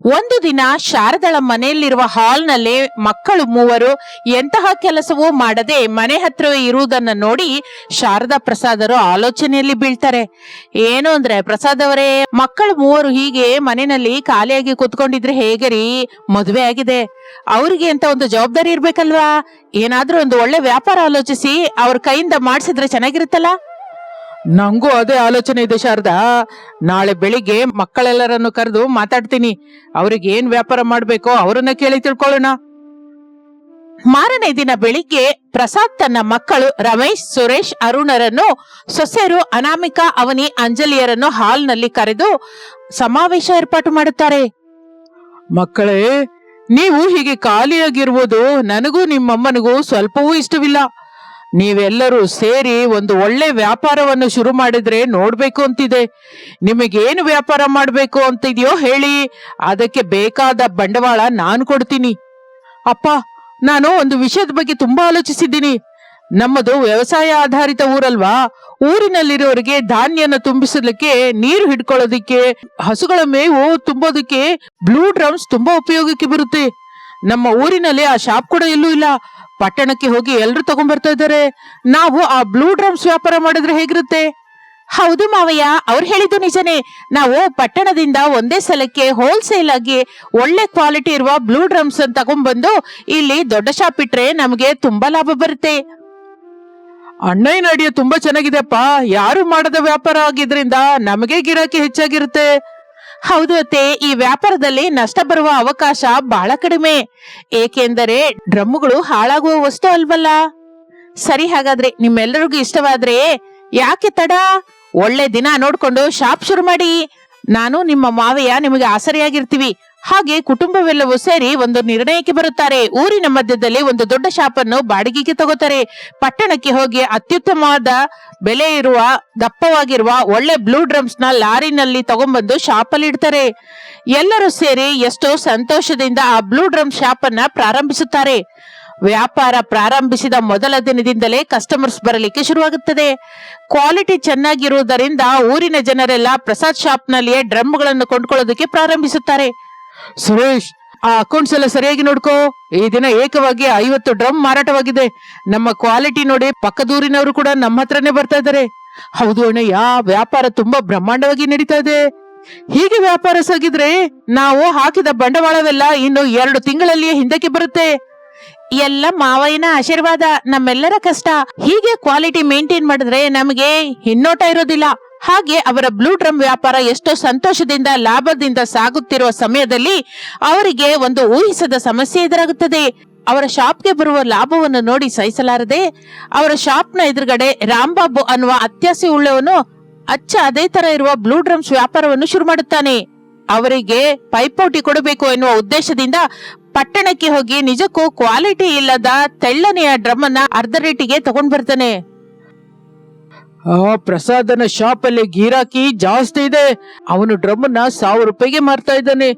ಒಂದು ದಿನ ಶಾರದಳ ಮನೆಯಲ್ಲಿರುವ ಹಾಲ್ನಲ್ಲಿ ಮಕ್ಕಳು ಮೂವರು ಎಂತಹ ಕೆಲಸವೂ ಮಾಡದೆ ಮನೆ ಹತ್ರವೇ ಇರುವುದನ್ನು ನೋಡಿ ಶಾರದಾ ಪ್ರಸಾದರು ಆಲೋಚನೆಯಲ್ಲಿ ಬೀಳ್ತಾರೆ. ಏನು ಅಂದ್ರೆ, ಪ್ರಸಾದ್ ಅವರೇ, ಮಕ್ಕಳು ಮೂವರು ಹೀಗೆ ಮನೆಯಲ್ಲಿ ಖಾಲಿಯಾಗಿ ಕೂತ್ಕೊಂಡಿದ್ರೆ ಹೇಗೆ ರೀ? ಮದುವೆ ಆಗಿದೆ, ಅವ್ರಿಗೆ ಅಂತ ಒಂದು ಜವಾಬ್ದಾರಿ ಇರ್ಬೇಕಲ್ವಾ? ಏನಾದ್ರೂ ಒಂದು ಒಳ್ಳೆ ವ್ಯಾಪಾರ ಆಲೋಚಿಸಿ ಅವ್ರ ಕೈಯಿಂದ ಮಾಡಿಸಿದ್ರೆ ಚೆನ್ನಾಗಿರುತ್ತಲ್ಲ. ನಂಗೂ ಅದೇ ಆಲೋಚನೆ ಇದೆ ಶಾರದಾ. ನಾಳೆ ಬೆಳಿಗ್ಗೆ ಮಕ್ಕಳೆಲ್ಲರನ್ನು ಕರೆದು ಮಾತಾಡ್ತೀನಿ. ಅವ್ರಿಗೆ ಏನ್ ವ್ಯಾಪಾರ ಮಾಡ್ಬೇಕೋ ಅವರನ್ನ ಕೇಳಿ ತಿಳ್ಕೊಳ್ಳೋಣ. ಮಾರನೇ ದಿನ ಬೆಳಿಗ್ಗೆ ಪ್ರಸಾದ್ ತನ್ನ ಮಕ್ಕಳು ರಮೇಶ್, ಸುರೇಶ್, ಅರುಣರನ್ನು, ಸೊಸೆಯರು ಅನಾಮಿಕಾ, ಅವನಿ, ಅಂಜಲಿಯರನ್ನು ಹಾಲ್ನಲ್ಲಿ ಕರೆದು ಸಮಾವೇಶ ಏರ್ಪಾಟು ಮಾಡುತ್ತಾರೆ. ಮಕ್ಕಳೇ, ನೀವು ಹೀಗೆ ಖಾಲಿಯಾಗಿರುವುದು ನನಗೂ ನಿಮ್ಮಮ್ಮನಿಗೂ ಸ್ವಲ್ಪವೂ ಇಷ್ಟವಿಲ್ಲ. ನೀವೆಲ್ಲರೂ ಸೇರಿ ಒಂದು ಒಳ್ಳೆ ವ್ಯಾಪಾರವನ್ನು ಶುರು ಮಾಡಿದ್ರೆ ನೋಡ್ಬೇಕು ಅಂತಿದೆ. ನಿಮಗೇನು ವ್ಯಾಪಾರ ಮಾಡ್ಬೇಕು ಅಂತಿದೆಯೋ ಹೇಳಿ, ಅದಕ್ಕೆ ಬೇಕಾದ ಬಂಡವಾಳ ನಾನು ಕೊಡ್ತೀನಿ. ಅಪ್ಪ, ನಾನು ಒಂದು ವಿಷಯದ ಬಗ್ಗೆ ತುಂಬಾ ಆಲೋಚಿಸಿದ್ದೀನಿ. ನಮ್ಮದು ವ್ಯವಸಾಯ ಆಧಾರಿತ ಊರಲ್ವಾ? ಊರಿನಲ್ಲಿರೋರಿಗೆ ಧಾನ್ಯನ ತುಂಬಿಸಲಿಕ್ಕೆ, ನೀರು ಹಿಡ್ಕೊಳ್ಳೋದಿಕ್ಕೆ, ಹಸುಗಳ ಮೇವು ತುಂಬೋದಕ್ಕೆ ಬ್ಲೂ ಡ್ರಮ್ಸ್ ತುಂಬಾ ಉಪಯೋಗಕ್ಕೆ ಬರುತ್ತೆ. ನಮ್ಮ ಊರಿನಲ್ಲಿ ಆ ಶಾಪ್ ಕೂಡ ಎಲ್ಲೂ ಇಲ್ಲ. ಪಟ್ಟಣಕ್ಕೆ ಹೋಗಿ ಎಲ್ರು ತಗೊಂಡ್ಬರ್ತಾ ಇದ್ದಾರೆ. ನಾವು ಆ ಬ್ಲೂ ಡ್ರಮ್ಸ್ ವ್ಯಾಪಾರ ಮಾಡಿದ್ರೆ ಹೇಗಿರುತ್ತೆ? ಹೌದು ಮಾವಯ್ಯ, ಅವ್ರು ಹೇಳಿದ್ದು ನಿಜನೇ. ನಾವು ಪಟ್ಟಣದಿಂದ ಒಂದೇ ಸಲಕ್ಕೆ ಹೋಲ್ಸೇಲ್ ಆಗಿ ಒಳ್ಳೆ ಕ್ವಾಲಿಟಿ ಇರುವ ಬ್ಲೂ ಡ್ರಮ್ಸ್ ಅನ್ನು ತಗೊಂಡ್ಬಂದು ಇಲ್ಲಿ ದೊಡ್ಡ ಶಾಪ್ ಇಟ್ರೆ ನಮಗೆ ತುಂಬಾ ಲಾಭ ಬರುತ್ತೆ. ಅಣ್ಣಯ್ಯನ ಐಡಿಯಾ ತುಂಬಾ ಚೆನ್ನಾಗಿದೆಪ್ಪ. ಯಾರು ಮಾಡದ ವ್ಯಾಪಾರ ಆಗಿದ್ರಿಂದ ನಮಗೆ ಗಿರಾಕಿ ಹೆಚ್ಚಾಗಿರುತ್ತೆ. ಹೌದು ಅತ್ತೆ, ಈ ವ್ಯಾಪಾರದಲ್ಲಿ ನಷ್ಟ ಬರುವ ಅವಕಾಶ ಬಹಳ ಕಡಿಮೆ. ಏಕೆಂದರೆ ಡ್ರಮ್ಮುಗಳು ಹಾಳಾಗುವ ವಸ್ತು ಅಲ್ವಲ್ಲ. ಸರಿ, ಹಾಗಾದ್ರೆ ನಿಮ್ಮೆಲ್ಲರಿಗೂ ಇಷ್ಟವಾದ್ರೆ ಯಾಕೆ ತಡ? ಒಳ್ಳೆ ದಿನ ನೋಡ್ಕೊಂಡು ಶಾಪ್ ಶುರು ಮಾಡಿ. ನಾನು ನಿಮ್ಮ ಮಾವಯ್ಯ ನಿಮಗೆ ಆಸರೆಯಾಗಿರ್ತೀವಿ. ಹಾಗೆ ಕುಟುಂಬವೆಲ್ಲವೂ ಸೇರಿ ಒಂದು ನಿರ್ಣಯಕ್ಕೆ ಬರುತ್ತಾರೆ. ಊರಿನ ಮಧ್ಯದಲ್ಲಿ ಒಂದು ದೊಡ್ಡ ಶಾಪ್ ಅನ್ನು ಬಾಡಿಗೆಗೆ ತಗೋತಾರೆ. ಪಟ್ಟಣಕ್ಕೆ ಹೋಗಿ ಅತ್ಯುತ್ತಮವಾದ ಬೆಲೆ ಇರುವ, ದಪ್ಪವಾಗಿರುವ ಒಳ್ಳೆ ಬ್ಲೂ ಡ್ರಮ್ಸ್ ನ ಲಾರಿನಲ್ಲಿ ತಗೊಂಡ್ಬಂದು ಶಾಪ್ ಅಲ್ಲಿ ಇಡ್ತಾರೆ. ಎಲ್ಲರೂ ಸೇರಿ ಎಷ್ಟೋ ಸಂತೋಷದಿಂದ ಆ ಬ್ಲೂ ಡ್ರಮ್ ಶಾಪ್ ಅನ್ನ ಪ್ರಾರಂಭಿಸುತ್ತಾರೆ. ವ್ಯಾಪಾರ ಪ್ರಾರಂಭಿಸಿದ ಮೊದಲ ದಿನದಿಂದಲೇ ಕಸ್ಟಮರ್ಸ್ ಬರಲಿಕ್ಕೆ ಶುರುವಾಗುತ್ತದೆ. ಕ್ವಾಲಿಟಿ ಚೆನ್ನಾಗಿರುವುದರಿಂದ ಊರಿನ ಜನರೆಲ್ಲ ಪ್ರಸಾದ್ ಶಾಪ್ ನಲ್ಲಿಯೇ ಡ್ರಮ್ಗಳನ್ನು ಕೊಂಡ್ಕೊಳ್ಳೋದಕ್ಕೆ ಪ್ರಾರಂಭಿಸುತ್ತಾರೆ. ಸುರೇಶ್, ಆ ಅಕೌಂಟ್ಸ್ ಎಲ್ಲ ಸರಿಯಾಗಿ ನೋಡ್ಕೋ. ಈ ದಿನ ಏಕವಾಗಿ 50 ಡ್ರಮ್ ಮಾರಾಟವಾಗಿದೆ. ನಮ್ಮ ಕ್ವಾಲಿಟಿ ನೋಡಿ ಪಕ್ಕದೂರಿನವರು ಕೂಡ ನಮ್ಮ ಹತ್ರನೇ ಬರ್ತಾ ಇದ್ದಾರೆ. ಹೌದು ಅಣ್ಣಯ್ಯ, ವ್ಯಾಪಾರ ತುಂಬಾ ಬ್ರಹ್ಮಾಂಡವಾಗಿ ನಡೀತಾ ಇದೆ. ಹೀಗೆ ವ್ಯಾಪಾರ ಸಾಗಿದ್ರೆ ನಾವು ಹಾಕಿದ ಬಂಡವಾಳವೆಲ್ಲ ಇನ್ನು 2 ತಿಂಗಳಲ್ಲಿಯೇ ಹಿಂದಕ್ಕೆ ಬರುತ್ತೆ. ಎಲ್ಲ ಮಾವಯ್ಯನ ಆಶೀರ್ವಾದ, ನಮ್ಮೆಲ್ಲರ ಕಷ್ಟ. ಹೀಗೆ ಕ್ವಾಲಿಟಿ ಮೇಂಟೈನ್ ಮಾಡಿದ್ರೆ ನಮಗೆ ಹಿನ್ನೋಟ ಇರೋದಿಲ್ಲ. ಹಾಗೆ ಅವರ ಬ್ಲೂ ಡ್ರಮ್ ವ್ಯಾಪಾರ ಎಷ್ಟೋ ಸಂತೋಷದಿಂದ, ಲಾಭದಿಂದ ಸಾಗುತ್ತಿರುವ ಸಮಯದಲ್ಲಿ ಅವರಿಗೆ ಒಂದು ಊಹಿಸದ ಸಮಸ್ಯೆ ಎದುರಾಗುತ್ತದೆ. ಅವರ ಶಾಪ್ಗೆ ಬರುವ ಲಾಭವನ್ನು ನೋಡಿ ಸಹಿಸಲಾರದೆ ಅವರ ಶಾಪ್ನ ಎದುರುಗಡೆ ರಾಂಬಾಬು ಅನ್ನುವ ಅತ್ಯಾಸೆ ಉಳ್ಳವನು ಅಚ್ಚ ಅದೇ ತರ ಇರುವ ಬ್ಲೂ ಡ್ರಮ್ಸ್ ವ್ಯಾಪಾರವನ್ನು ಶುರು ಮಾಡುತ್ತಾನೆ. ಅವರಿಗೆ ಪೈಪೋಟಿ ಕೊಡಬೇಕು ಎನ್ನುವ ಉದ್ದೇಶದಿಂದ ಪಟ್ಟಣಕ್ಕೆ ಹೋಗಿ ನಿಜಕ್ಕೂ ಕ್ವಾಲಿಟಿ ಇಲ್ಲದ ತೆಳ್ಳನೆಯ ಡ್ರಮ್ ಅನ್ನ ಅರ್ಧ ರೇಟಿಗೆ ತಗೊಂಡ್ ಬರ್ತಾನೆ. ಪ್ರಸಾದನ ಶಾಪ್ ಅಲ್ಲಿ ಗಿರಾಕಿ ಜಾಸ್ತಿ ಇದೆ. ಅವನು ಡ್ರಮ್ ನ 1000 ರೂಪಾಯಿಗೆ ಮಾರ್ತಾ ಇದ್ದಾನೆ.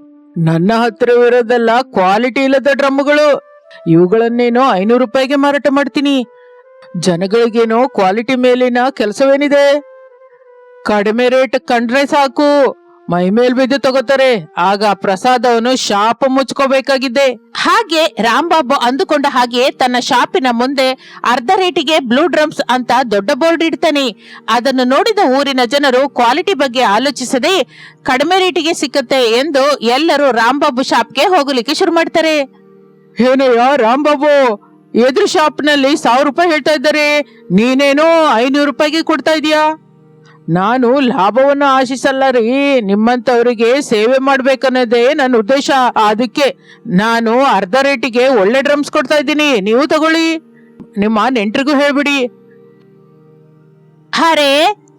ನನ್ನ ಹತ್ರವಿರೋದೆಲ್ಲ ಕ್ವಾಲಿಟಿ ಇಲ್ಲದ ಡ್ರಮ್ಗಳು. ಇವುಗಳನ್ನೇನೋ 500 ರೂಪಾಯಿಗೆ ಮಾರಾಟ ಮಾಡ್ತೀನಿ. ಜನಗಳಿಗೇನೋ ಕ್ವಾಲಿಟಿ ಮೇಲಿನ ಕೆಲಸವೇನಿದೆ? ಕಡಿಮೆ ರೇಟ್ ಕಂಡ್ರೆ ಸಾಕು, ಮೈ ಮೇಲ್ ಬಿದ್ದು ತಗೋತಾರೆ. ಆಗ ಪ್ರಸಾದ್ ಅವನು ಶಾಪ್ ಮುಚ್ಕೋಬೇಕಾಗಿದ್ದೆ. ಹಾಗೆ ರಾಂಬಾಬು ಅಂದುಕೊಂಡ ಹಾಗೆ ತನ್ನ ಶಾಪಿನ ಮುಂದೆ ಅರ್ಧ ರೇಟಿಗೆ ಬ್ಲೂ ಡ್ರಮ್ಸ್ ಅಂತ ದೊಡ್ಡ ಬೋರ್ಡ್ ಇಡ್ತಾನೆ. ಅದನ್ನು ನೋಡಿದ ಊರಿನ ಜನರು ಕ್ವಾಲಿಟಿ ಬಗ್ಗೆ ಆಲೋಚಿಸದೆ ಕಡಿಮೆ ರೇಟಿಗೆ ಸಿಕ್ಕತ್ತೆ ಎಂದು ಎಲ್ಲರೂ ರಾಂಬಾಬು ಶಾಪ್ಗೆ ಹೋಗಲಿಕ್ಕೆ ಶುರು ಮಾಡ್ತಾರೆ. ಏನಯ್ಯ ರಾಂಬಾಬು, ಎದುರು ಶಾಪ್ ನಲ್ಲಿ 1000 ರೂಪಾಯಿ ಹೇಳ್ತಾ ಇದ್ದಾರೆ, ನೀನೇನೋ 500 ರೂಪಾಯಿಗೆ ಕೊಡ್ತಾ ಇದೀಯಾ? ನಾನು ಲಾಭವನ್ನು ಆಶಿಸಲ್ಲ ರೀ, ನಿಮ್ಮಂತವರಿಗೆ ಸೇವೆ ಮಾಡ್ಬೇಕನ್ನೋದೇ ನನ್ನ ಉದ್ದೇಶ. ಅದಕ್ಕೆ ನಾನು ಅರ್ಧ ರೇಟಿಗೆ ಒಳ್ಳೆ ಡ್ರಮ್ಸ್ ಕೊಡ್ತಾ ಇದ್ದೀನಿ, ನೀವು ತಗೊಳ್ಳಿ. ನಿಮ್ಮ ನೆಂಟ್ರಿಗೂ ಹೇಳ್ಬಿಡಿ. ಅರೆ,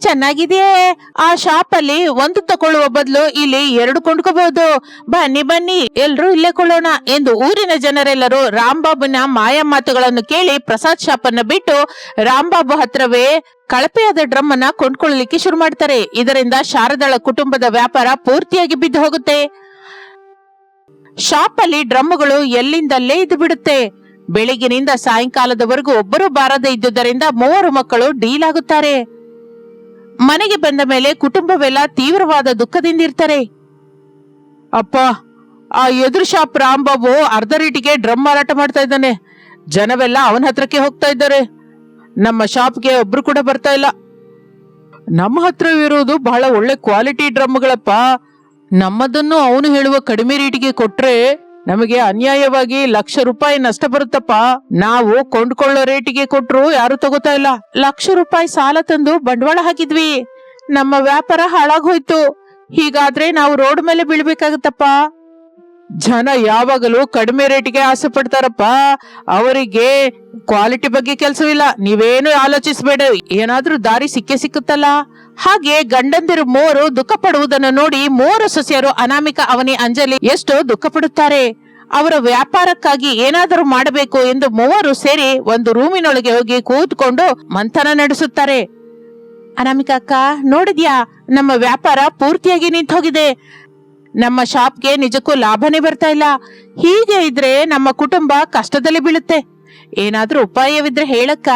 ಚೆನ್ನಾಗಿದೆಯೇ? ಆ ಶಾಪ್ ಅಲ್ಲಿ ಒಂದು ತಗೊಳ್ಳುವ ಬದಲು ಇಲ್ಲಿ 2 ಕೊಂಡ್ಕೋಬಹುದು. ಬನ್ನಿ ಬನ್ನಿ, ಎಲ್ರು ಇಲ್ಲೇ ಕೊಳ್ಳೋಣ ಎಂದು ಊರಿನ ಜನರೆಲ್ಲರೂ ರಾಂಬಾಬುನ ಮಾಯಾ ಮಾತುಗಳನ್ನು ಕೇಳಿ ಪ್ರಸಾದ್ ಶಾಪ್ ಅನ್ನ ಬಿಟ್ಟು ರಾಂಬಾಬು ಹತ್ರವೇ ಕಳಪೆಯಾದ ಡ್ರಮ್ ಅನ್ನ ಕೊಂಡ್ಕೊಳ್ಳಲಿಕ್ಕೆ ಶುರು ಮಾಡ್ತಾರೆ. ಇದರಿಂದ ಶಾರದಳ ಕುಟುಂಬದ ವ್ಯಾಪಾರ ಪೂರ್ತಿಯಾಗಿ ಬಿದ್ದು ಹೋಗುತ್ತೆ. ಶಾಪ್ ಅಲ್ಲಿ ಡ್ರಮ್ಗಳು ಎಲ್ಲಿಂದಲ್ಲೇ ಇದ್ದು ಬಿಡುತ್ತೆ. ಬೆಳಿಗ್ಗಿನಿಂದ ಸಾಯಂಕಾಲದವರೆಗೂ ಒಬ್ಬರು ಬಾರದೆ ಇದ್ದುದರಿಂದ 3 ಮಕ್ಕಳು ಡೀಲ್ ಆಗುತ್ತಾರೆ. ಮನೆಗೆ ಬಂದ ಮೇಲೆ ಕುಟುಂಬವೆಲ್ಲ ತೀವ್ರವಾದ ದುಃಖದಿಂದಿರ್ತಾರೆ. ಅಪ್ಪ, ಆ ಎದುರು ಶಾಪ್ ರಾಂಬಾಬು ಅರ್ಧ ರೇಟಿಗೆ ಡ್ರಮ್ ಮಾರಾಟ ಮಾಡ್ತಾ ಇದ್ದಾನೆ. ಜನವೆಲ್ಲ ಅವನ ಹತ್ರಕ್ಕೆ ಹೋಗ್ತಾ ಇದ್ದಾರೆ. ನಮ್ಮ ಶಾಪ್ಗೆ ಒಬ್ರು ಕೂಡ ಬರ್ತಾ ಇಲ್ಲ. ನಮ್ಮ ಹತ್ರ ಇರೋದು ಬಹಳ ಒಳ್ಳೆ ಕ್ವಾಲಿಟಿ ಡ್ರಮ್ಗಳಪ್ಪ. ನಮ್ಮದನ್ನು ಅವನು ಹೇಳುವ ಕಡಿಮೆ ರೇಟಿಗೆ ಕೊಟ್ರೆ ನಮಗೆ ಅನ್ಯಾಯವಾಗಿ ₹1,00,000 ನಷ್ಟ ಬರುತ್ತಪ್ಪ. ನಾವು ಕೊಂಡ್ಕೊಳ್ಳೋ ರೇಟಿಗೆ ಕೊಟ್ರು ಯಾರು ತಗೋತಾ ಇಲ್ಲ. ₹1,00,000 ಸಾಲ ತಂದು ಬಂಡವಾಳ ಹಾಕಿದ್ವಿ. ನಮ್ಮ ವ್ಯಾಪಾರ ಹಾಳಾಗೋಯ್ತು. ಹೀಗಾದ್ರೆ ನಾವು ರೋಡ್ ಮೇಲೆ ಬೀಳ್ಬೇಕಾಗತ್ತಪ್ಪ. ಜನ ಯಾವಾಗಲೂ ಕಡಿಮೆ ರೇಟಿಗೆ ಆಸೆ ಪಡ್ತಾರಪ್ಪ. ಅವರಿಗೆ ಕ್ವಾಲಿಟಿ ಬಗ್ಗೆ ಕೆಲಸವಿಲ್ಲ. ನೀವೇನು ಆಲೋಚಿಸಬೇಡ, ಏನಾದ್ರೂ ದಾರಿ ಸಿಕ್ಕುತ್ತಲ್ಲ. ಹಾಗೆ ಗಂಡಂದಿರು 3 ದುಃಖ ಪಡುವುದನ್ನು ನೋಡಿ 3 ಸೊಸೆಯರು ಅನಾಮಿಕಾ, ಅವನಿ, ಅಂಜಲಿ ಎಷ್ಟು ದುಃಖ ಪಡುತ್ತಾರೆ. ಅವರ ವ್ಯಾಪಾರಕ್ಕಾಗಿ ಏನಾದರೂ ಮಾಡಬೇಕು ಎಂದು 3 ಸೇರಿ ಒಂದು ರೂಮಿನೊಳಗೆ ಹೋಗಿ ಕೂತ್ಕೊಂಡು ಮಂಥನ ನಡೆಸುತ್ತಾರೆ. ಅನಾಮಿಕಾ ಅಕ್ಕ, ನೋಡಿದ್ಯಾ, ನಮ್ಮ ವ್ಯಾಪಾರ ಪೂರ್ತಿಯಾಗಿ ನಿಂತು ಹೋಗಿದೆ. ನಮ್ಮ ಶಾಪ್ಗೆ ನಿಜಕ್ಕೂ ಲಾಭನೇ ಬರ್ತಾ ಇಲ್ಲ. ಹೀಗೆ ಇದ್ರೆ ನಮ್ಮ ಕುಟುಂಬ ಕಷ್ಟದಲ್ಲಿ ಬೀಳುತ್ತೆ. ಏನಾದ್ರೂ ಉಪಾಯವಿದ್ರೆ ಹೇಳಕ್ಕ.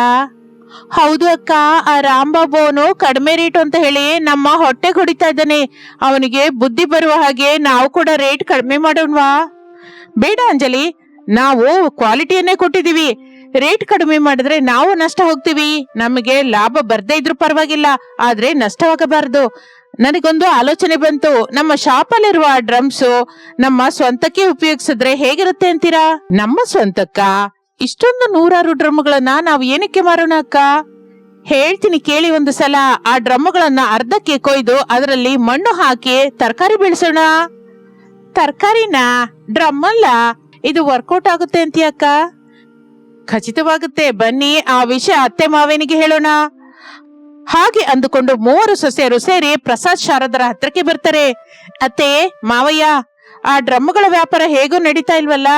ಹೌದು ಅಕ್ಕ, ಆ ರಾಂಬಾಬುನು ಕಡಿಮೆ ರೇಟ್ ಅಂತ ಹೇಳಿ ನಮ್ಮ ಹೊಟ್ಟೆ ಹೊಡಿತಾ ಇದ್ದಾನೆ. ಅವನಿಗೆ ಬುದ್ಧಿ ಬರುವ ಹಾಗೆ ನಾವು ಕೂಡ ರೇಟ್ ಕಡಿಮೆ ಮಾಡೋಣವಾ? ಬೇಡ ಅಂಜಲಿ, ನಾವು ಕ್ವಾಲಿಟಿಯನ್ನೇ ಕೊಟ್ಟಿದೀವಿ. ರೇಟ್ ಕಡಿಮೆ ಮಾಡಿದ್ರೆ ನಾವು ನಷ್ಟ ಹೋಗ್ತೀವಿ. ನಮಗೆ ಲಾಭ ಬರ್ದೇ ಇದ್ರೂ ಪರವಾಗಿಲ್ಲ, ಆದ್ರೆ ನಷ್ಟವಾಗಬಾರದು. ನನಗೊಂದು ಆಲೋಚನೆ ಬಂತು. ನಮ್ಮ ಶಾಪಲ್ಲಿರುವ ಡ್ರಮ್ಸ್ ನಮ್ಮ ಸ್ವಂತಕ್ಕೆ ಉಪಯೋಗಿಸಿದ್ರೆ ಹೇಗಿರುತ್ತೆ ಅಂತೀರಾ? ನಮ್ಮ ಸ್ವಂತಕ್ಕ ಇಷ್ಟೊಂದು 100 ಡ್ರಮ್ಗಳನ್ನ ನಾವು ಏನಕ್ಕೆ ಮಾರೋಣ ಅಕ್ಕ? ಹೇಳ್ತೀನಿ ಕೇಳಿ ಒಂದು ಸಲ. ಆ ಡ್ರಮ್ಗಳನ್ನ ಅರ್ಧಕ್ಕೆ ಕೊಯ್ದು ಅದರಲ್ಲಿ ಮಣ್ಣು ಹಾಕಿ ತರಕಾರಿ ಬೆಳೆಸೋಣ. ತರಕಾರಿನ ಡ್ರಮ್ ಅಲ್ಲ, ಇದು ವರ್ಕೌಟ್ ಆಗುತ್ತೆ ಅಂತೀಯ ಅಕ್ಕ? ಖಚಿತವಾಗುತ್ತೆ. ಬನ್ನಿ, ಆ ವಿಷಯ ಅತ್ತೆ ಮಾವನಿಗೆ ಹೇಳೋಣ. ಹಾಗೆ ಅಂದುಕೊಂಡು 3 ಸೊಸೆಯರು ಸೇರಿ ಪ್ರಸಾದ್ ಶಾರದರ ಹತ್ರಕ್ಕೆ ಬರ್ತಾರೆ. ಅತ್ತೆ, ಮಾವಯ್ಯ, ಆ ಡ್ರಮ್ಗಳ ವ್ಯಾಪಾರ ಹೇಗೂ ನಡೀತಾ ಇಲ್ವಲ್ಲ.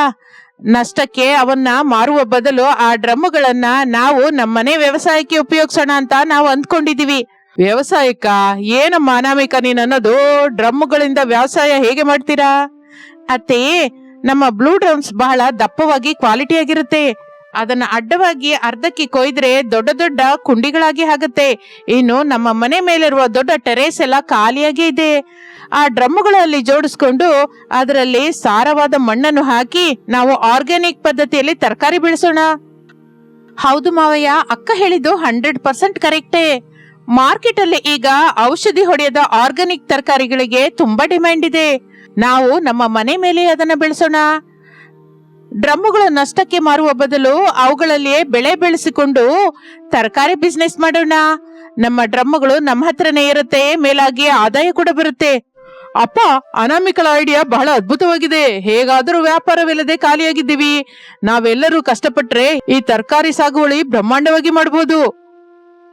ನಷ್ಟಕ್ಕೆ ಅವನ್ನ ಮಾರುವ ಬದಲು ಆ ಡ್ರಮ್ಗಳನ್ನ ನಾವು ನಮ್ಮನೆ ವ್ಯವಸಾಯಕ್ಕೆ ಉಪಯೋಗಿಸೋಣ ಅಂತ ನಾವು ಅಂದ್ಕೊಂಡಿದೀವಿ. ವ್ಯವಸಾಯಕ್ಕ? ಏನಮ್ಮ ಅನಾಮಿಕಾ ನೀನ್ ಅನ್ನೋದು? ಡ್ರಮ್ಗಳಿಂದ ವ್ಯವಸಾಯ ಹೇಗೆ ಮಾಡ್ತೀರಾ? ಅತ್ತೆ, ನಮ್ಮ ಬ್ಲೂ ಡ್ರಮ್ಸ್ ಬಹಳ ದಪ್ಪವಾಗಿ ಕ್ವಾಲಿಟಿ ಆಗಿರುತ್ತೆ. ಅದನ್ನ ಅಡ್ಡವಾಗಿ ಅರ್ಧಕ್ಕೆ ಕೊಯ್ದ್ರೆ ದೊಡ್ಡ ದೊಡ್ಡ ಕುಂಡಿಗಳಾಗಿ ಆಗುತ್ತೆ. ಇನ್ನು ನಮ್ಮ ಮನೆ ಮೇಲಿರುವ ದೊಡ್ಡ ಟೆರೇಸ್ ಎಲ್ಲ ಖಾಲಿಯಾಗಿ ಇದೆ. ಆ ಡ್ರಮ್ಗಳಲ್ಲಿ ಜೋಡಿಸ್ಕೊಂಡು ಅದರಲ್ಲಿ ಸಾರವಾದ ಮಣ್ಣನ್ನು ಹಾಕಿ ನಾವು ಆರ್ಗ್ಯಾನಿಕ್ ಪದ್ಧತಿಯಲ್ಲಿ ತರಕಾರಿ ಬೆಳೆಸೋಣ. ಹೌದು ಮಾವಯ್ಯ, ಅಕ್ಕ ಹೇಳಿದ್ದು 100% ಕರೆಕ್ಟೇ. ಮಾರ್ಕೆಟ್ ಅಲ್ಲಿ ಈಗ ಔಷಧಿ ಹೊಡೆಯದ ಆರ್ಗ್ಯಾನಿಕ್ ತರಕಾರಿಗಳಿಗೆ ತುಂಬಾ ಡಿಮ್ಯಾಂಡ್ ಇದೆ. ನಾವು ನಮ್ಮ ಮನೆ ಮೇಲೆ ಅದನ್ನ ಬೆಳೆಸೋಣ. ಡ್ರಮ್ಗಳು ನಷ್ಟಕ್ಕೆ ಮಾರುವ ಬದಲು ಅವುಗಳಲ್ಲಿಯೇ ಬೆಳೆ ಬೆಳೆಸಿಕೊಂಡು ತರಕಾರಿ ಬಿಸ್ನೆಸ್ ಮಾಡೋಣ. ನಮ್ಮ ಡ್ರಮ್ಗಳು ನಮ್ಮ ಹತ್ರನೇ ಇರುತ್ತೆ, ಮೇಲಾಗಿ ಆದಾಯ ಕೂಡ ಬರುತ್ತೆ. ಅಪ್ಪ, ಅನಾಮಿಕಳ ಐಡಿಯಾ ಬಹಳ ಅದ್ಭುತವಾಗಿದೆ. ಹೇಗಾದರೂ ವ್ಯಾಪಾರವಿಲ್ಲದೆ ಖಾಲಿಯಾಗಿದ್ದೀವಿ. ನಾವೆಲ್ಲರೂ ಕಷ್ಟಪಟ್ರೆ ಈ ತರಕಾರಿ ಸಾಗುವಳಿ ಬ್ರಹ್ಮಾಂಡವಾಗಿ ಮಾಡಬಹುದು.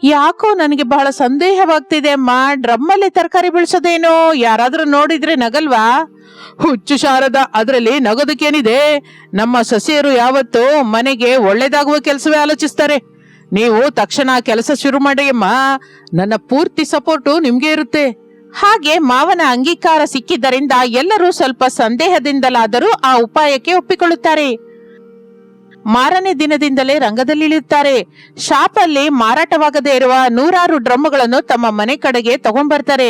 ಯಾಕೋ ನನಗೆ ಬಹಳ ಸಂದೇಹವಾಗ್ತಿದೆ ಅಮ್ಮ. ಡ್ರಮ್ಮಲ್ಲಿ ತರಕಾರಿ ಬೆಳೆಸೋದೇನೋ? ಯಾರಾದ್ರೂ ನೋಡಿದ್ರೆ ನಗಲ್ವಾ? ಹುಚ್ಚು ಶಾರದ, ಅದರಲ್ಲಿ ನಗೋದಕ್ಕೇನಿದೆ? ನಮ್ಮ ಸೊಸೆಯರು ಯಾವತ್ತೂ ಮನೆಗೆ ಒಳ್ಳೇದಾಗುವ ಕೆಲಸವೇ ಆಲೋಚಿಸ್ತಾರೆ. ನೀವು ತಕ್ಷಣ ಕೆಲಸ ಶುರು ಮಾಡಿ ಅಮ್ಮ. ನನ್ನ ಪೂರ್ತಿ ಸಪೋರ್ಟು ನಿಮ್ಗೆ ಇರುತ್ತೆ. ಹಾಗೆ ಮಾವನ ಅಂಗೀಕಾರ ಸಿಕ್ಕಿದ್ದರಿಂದ ಎಲ್ಲರೂ ಸ್ವಲ್ಪ ಸಂದೇಹದಿಂದಲಾದರೂ ಆ ಉಪಾಯಕ್ಕೆ ಒಪ್ಪಿಕೊಳ್ಳುತ್ತಾರೆ. ಮಾರನೇ ದಿನದಿಂದಲೇ ರಂಗದಲ್ಲಿಳಿಯುತ್ತಾರೆ. ಶಾಪಲ್ಲಿ ಮಾರಾಟವಾಗದೇ ಇರುವ 100 ಡ್ರಮ್ಗಳನ್ನು ತಮ್ಮ ಮನೆ ಕಡೆಗೆ ತಗೊಂಡ್ಬರ್ತಾರೆ.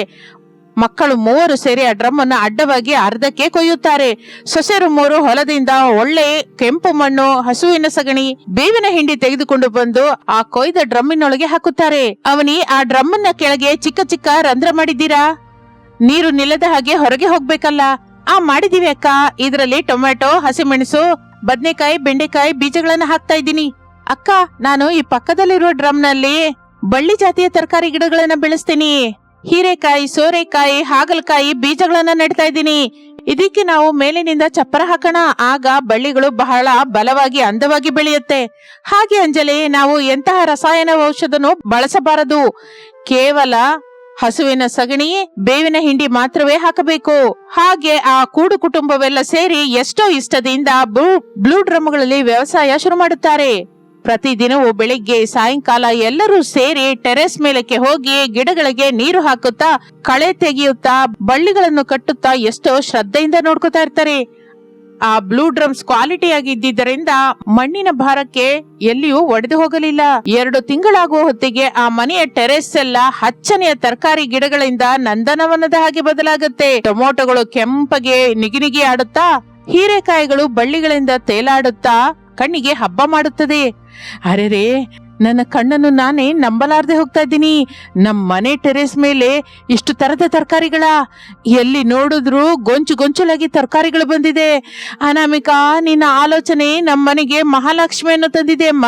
ಮಕ್ಕಳು 3 ಸೇರಿ ಆ ಡ್ರಮ್ ಅನ್ನು ಅಡ್ಡವಾಗಿ ಅರ್ಧಕ್ಕೆ ಕೊಯ್ಯುತ್ತಾರೆ. ಸೊಸೆಯರು 3 ಹೊಲದಿಂದ ಒಳ್ಳೆ ಕೆಂಪು ಮಣ್ಣು, ಹಸುವಿನ ಸಗಣಿ, ಬೇವಿನ ಹಿಂಡಿ ತೆಗೆದುಕೊಂಡು ಬಂದು ಆ ಕೊಯ್ದ ಡ್ರಮ್ಮಿನೊಳಗೆ ಹಾಕುತ್ತಾರೆ. ಅವನಿ, ಆ ಡ್ರಮ್ಮನ್ನ ಕೆಳಗೆ ಚಿಕ್ಕ ಚಿಕ್ಕ ರಂಧ್ರ ಮಾಡಿದ್ದೀರಾ? ನೀರು ನಿಲ್ಲದ ಹಾಗೆ ಹೊರಗೆ ಹೋಗ್ಬೇಕಲ್ಲ. ಮಾಡಿದೀವಿ ಅಕ್ಕ. ಇದರಲ್ಲಿ ಟೊಮೆಟೊ, ಹಸಿಮೆಣಸು, ಬದನೆಕಾಯಿ, ಬೆಂಡೆಕಾಯಿ ಬೀಜಗಳನ್ನ ಹಾಕ್ತಾ ಇದ್ದೀನಿ. ಅಕ್ಕ, ನಾನು ಈ ಪಕ್ಕದಲ್ಲಿರುವ ಡ್ರಮ್ನಲ್ಲಿ ಬಳ್ಳಿ ಜಾತಿಯ ತರಕಾರಿ ಗಿಡಗಳನ್ನ ಬೆಳೆಸ್ತೀನಿ. ಹೀರೆಕಾಯಿ, ಸೋರೆಕಾಯಿ, ಹಾಗಲಕಾಯಿ ಬೀಜಗಳನ್ನ ನೆಡ್ತಾ ಇದ್ದೀನಿ. ಇದಕ್ಕೆ ನಾವು ಮೇಲಿನಿಂದ ಚಪ್ಪರ ಹಾಕೋಣ. ಆಗ ಬಳ್ಳಿಗಳು ಬಹಳ ಬಲವಾಗಿ ಅಂದವಾಗಿ ಬೆಳೆಯುತ್ತೆ. ಹಾಗೆ ಅಂಜಲಿ, ನಾವು ಎಂತಹ ರಸಾಯನ ಔಷಧನೂ ಬಳಸಬಾರದು. ಕೇವಲ ಹಸುವಿನ ಸಗಣಿ, ಬೇವಿನ ಹಿಂಡಿ ಮಾತ್ರವೇ ಹಾಕಬೇಕು. ಹಾಗೆ ಆ ಕೂಡು ಕುಟುಂಬವೆಲ್ಲ ಸೇರಿ ಎಷ್ಟೋ ಇಷ್ಟದಿಂದ ಬ್ಲೂ ಡ್ರಮ್ಗಳಲ್ಲಿ ವ್ಯವಸಾಯ ಶುರು ಮಾಡುತ್ತಾರೆ. ಪ್ರತಿದಿನವೂ ಬೆಳಿಗ್ಗೆ ಸಾಯಂಕಾಲ ಎಲ್ಲರೂ ಸೇರಿ ಟೆರೆಸ್ ಮೇಲಕ್ಕೆ ಹೋಗಿ ಗಿಡಗಳಿಗೆ ನೀರು ಹಾಕುತ್ತಾ, ಕಳೆ ತೆಗೆಯುತ್ತಾ, ಬಳ್ಳಿಗಳನ್ನು ಕಟ್ಟುತ್ತಾ ಎಷ್ಟೋ ಶ್ರದ್ಧೆಯಿಂದ ನೋಡ್ಕೊತಾ ಇರ್ತಾರೆ. ಆ ಬ್ಲೂ ಡ್ರಮ್ಸ್ ಕ್ವಾಲಿಟಿ ಆಗಿದ್ದರಿಂದ ಮಣ್ಣಿನ ಭಾರಕ್ಕೆ ಎಲ್ಲಿಯೂ ಒಡೆದು ಹೋಗಲಿಲ್ಲ. 2 ತಿಂಗಳಾಗುವ ಹೊತ್ತಿಗೆ ಆ ಮನೆಯ ಟೆರೆಸ್ ಎಲ್ಲ ಹಚ್ಚನೆಯ ತರಕಾರಿ ಗಿಡಗಳಿಂದ ನಂದನವನದ ಹಾಗೆ ಬದಲಾಗುತ್ತೆ. ಟೊಮೊಟೊಗಳು ಕೆಂಪಗೆ ನಿಗಿನಿಗಿ ಆಡುತ್ತಾ, ಹೀರೆಕಾಯಿಗಳು ಬಳ್ಳಿಗಳಿಂದ ತೇಲಾಡುತ್ತಾ ಕಣ್ಣಿಗೆ ಹಬ್ಬ ಮಾಡುತ್ತದೆ. ಅರೆರೇ, ನನ್ನ ಕಣ್ಣನ್ನು ನಾನೇ ನಂಬಲಾರ್ದೆ ಹೋಗ್ತಾ ಇದ್ದೀನಿ. ನಮ್ಮ ಮನೆ ಟೆರೆಸ್ ಮೇಲೆ ಇಷ್ಟು ತರದ ತರಕಾರಿಗಳ, ಎಲ್ಲಿ ನೋಡಿದ್ರು ಗೊಂಚಲಾಗಿ ತರಕಾರಿಗಳು ಬಂದಿದೆ. ಅನಾಮಿಕಾ, ನಿನ್ನ ಆಲೋಚನೆ ನಮ್ಮ ಮನೆಗೆ ಮಹಾಲಕ್ಷ್ಮಿಯನ್ನು ತಂದಿದೆ ಅಮ್ಮ.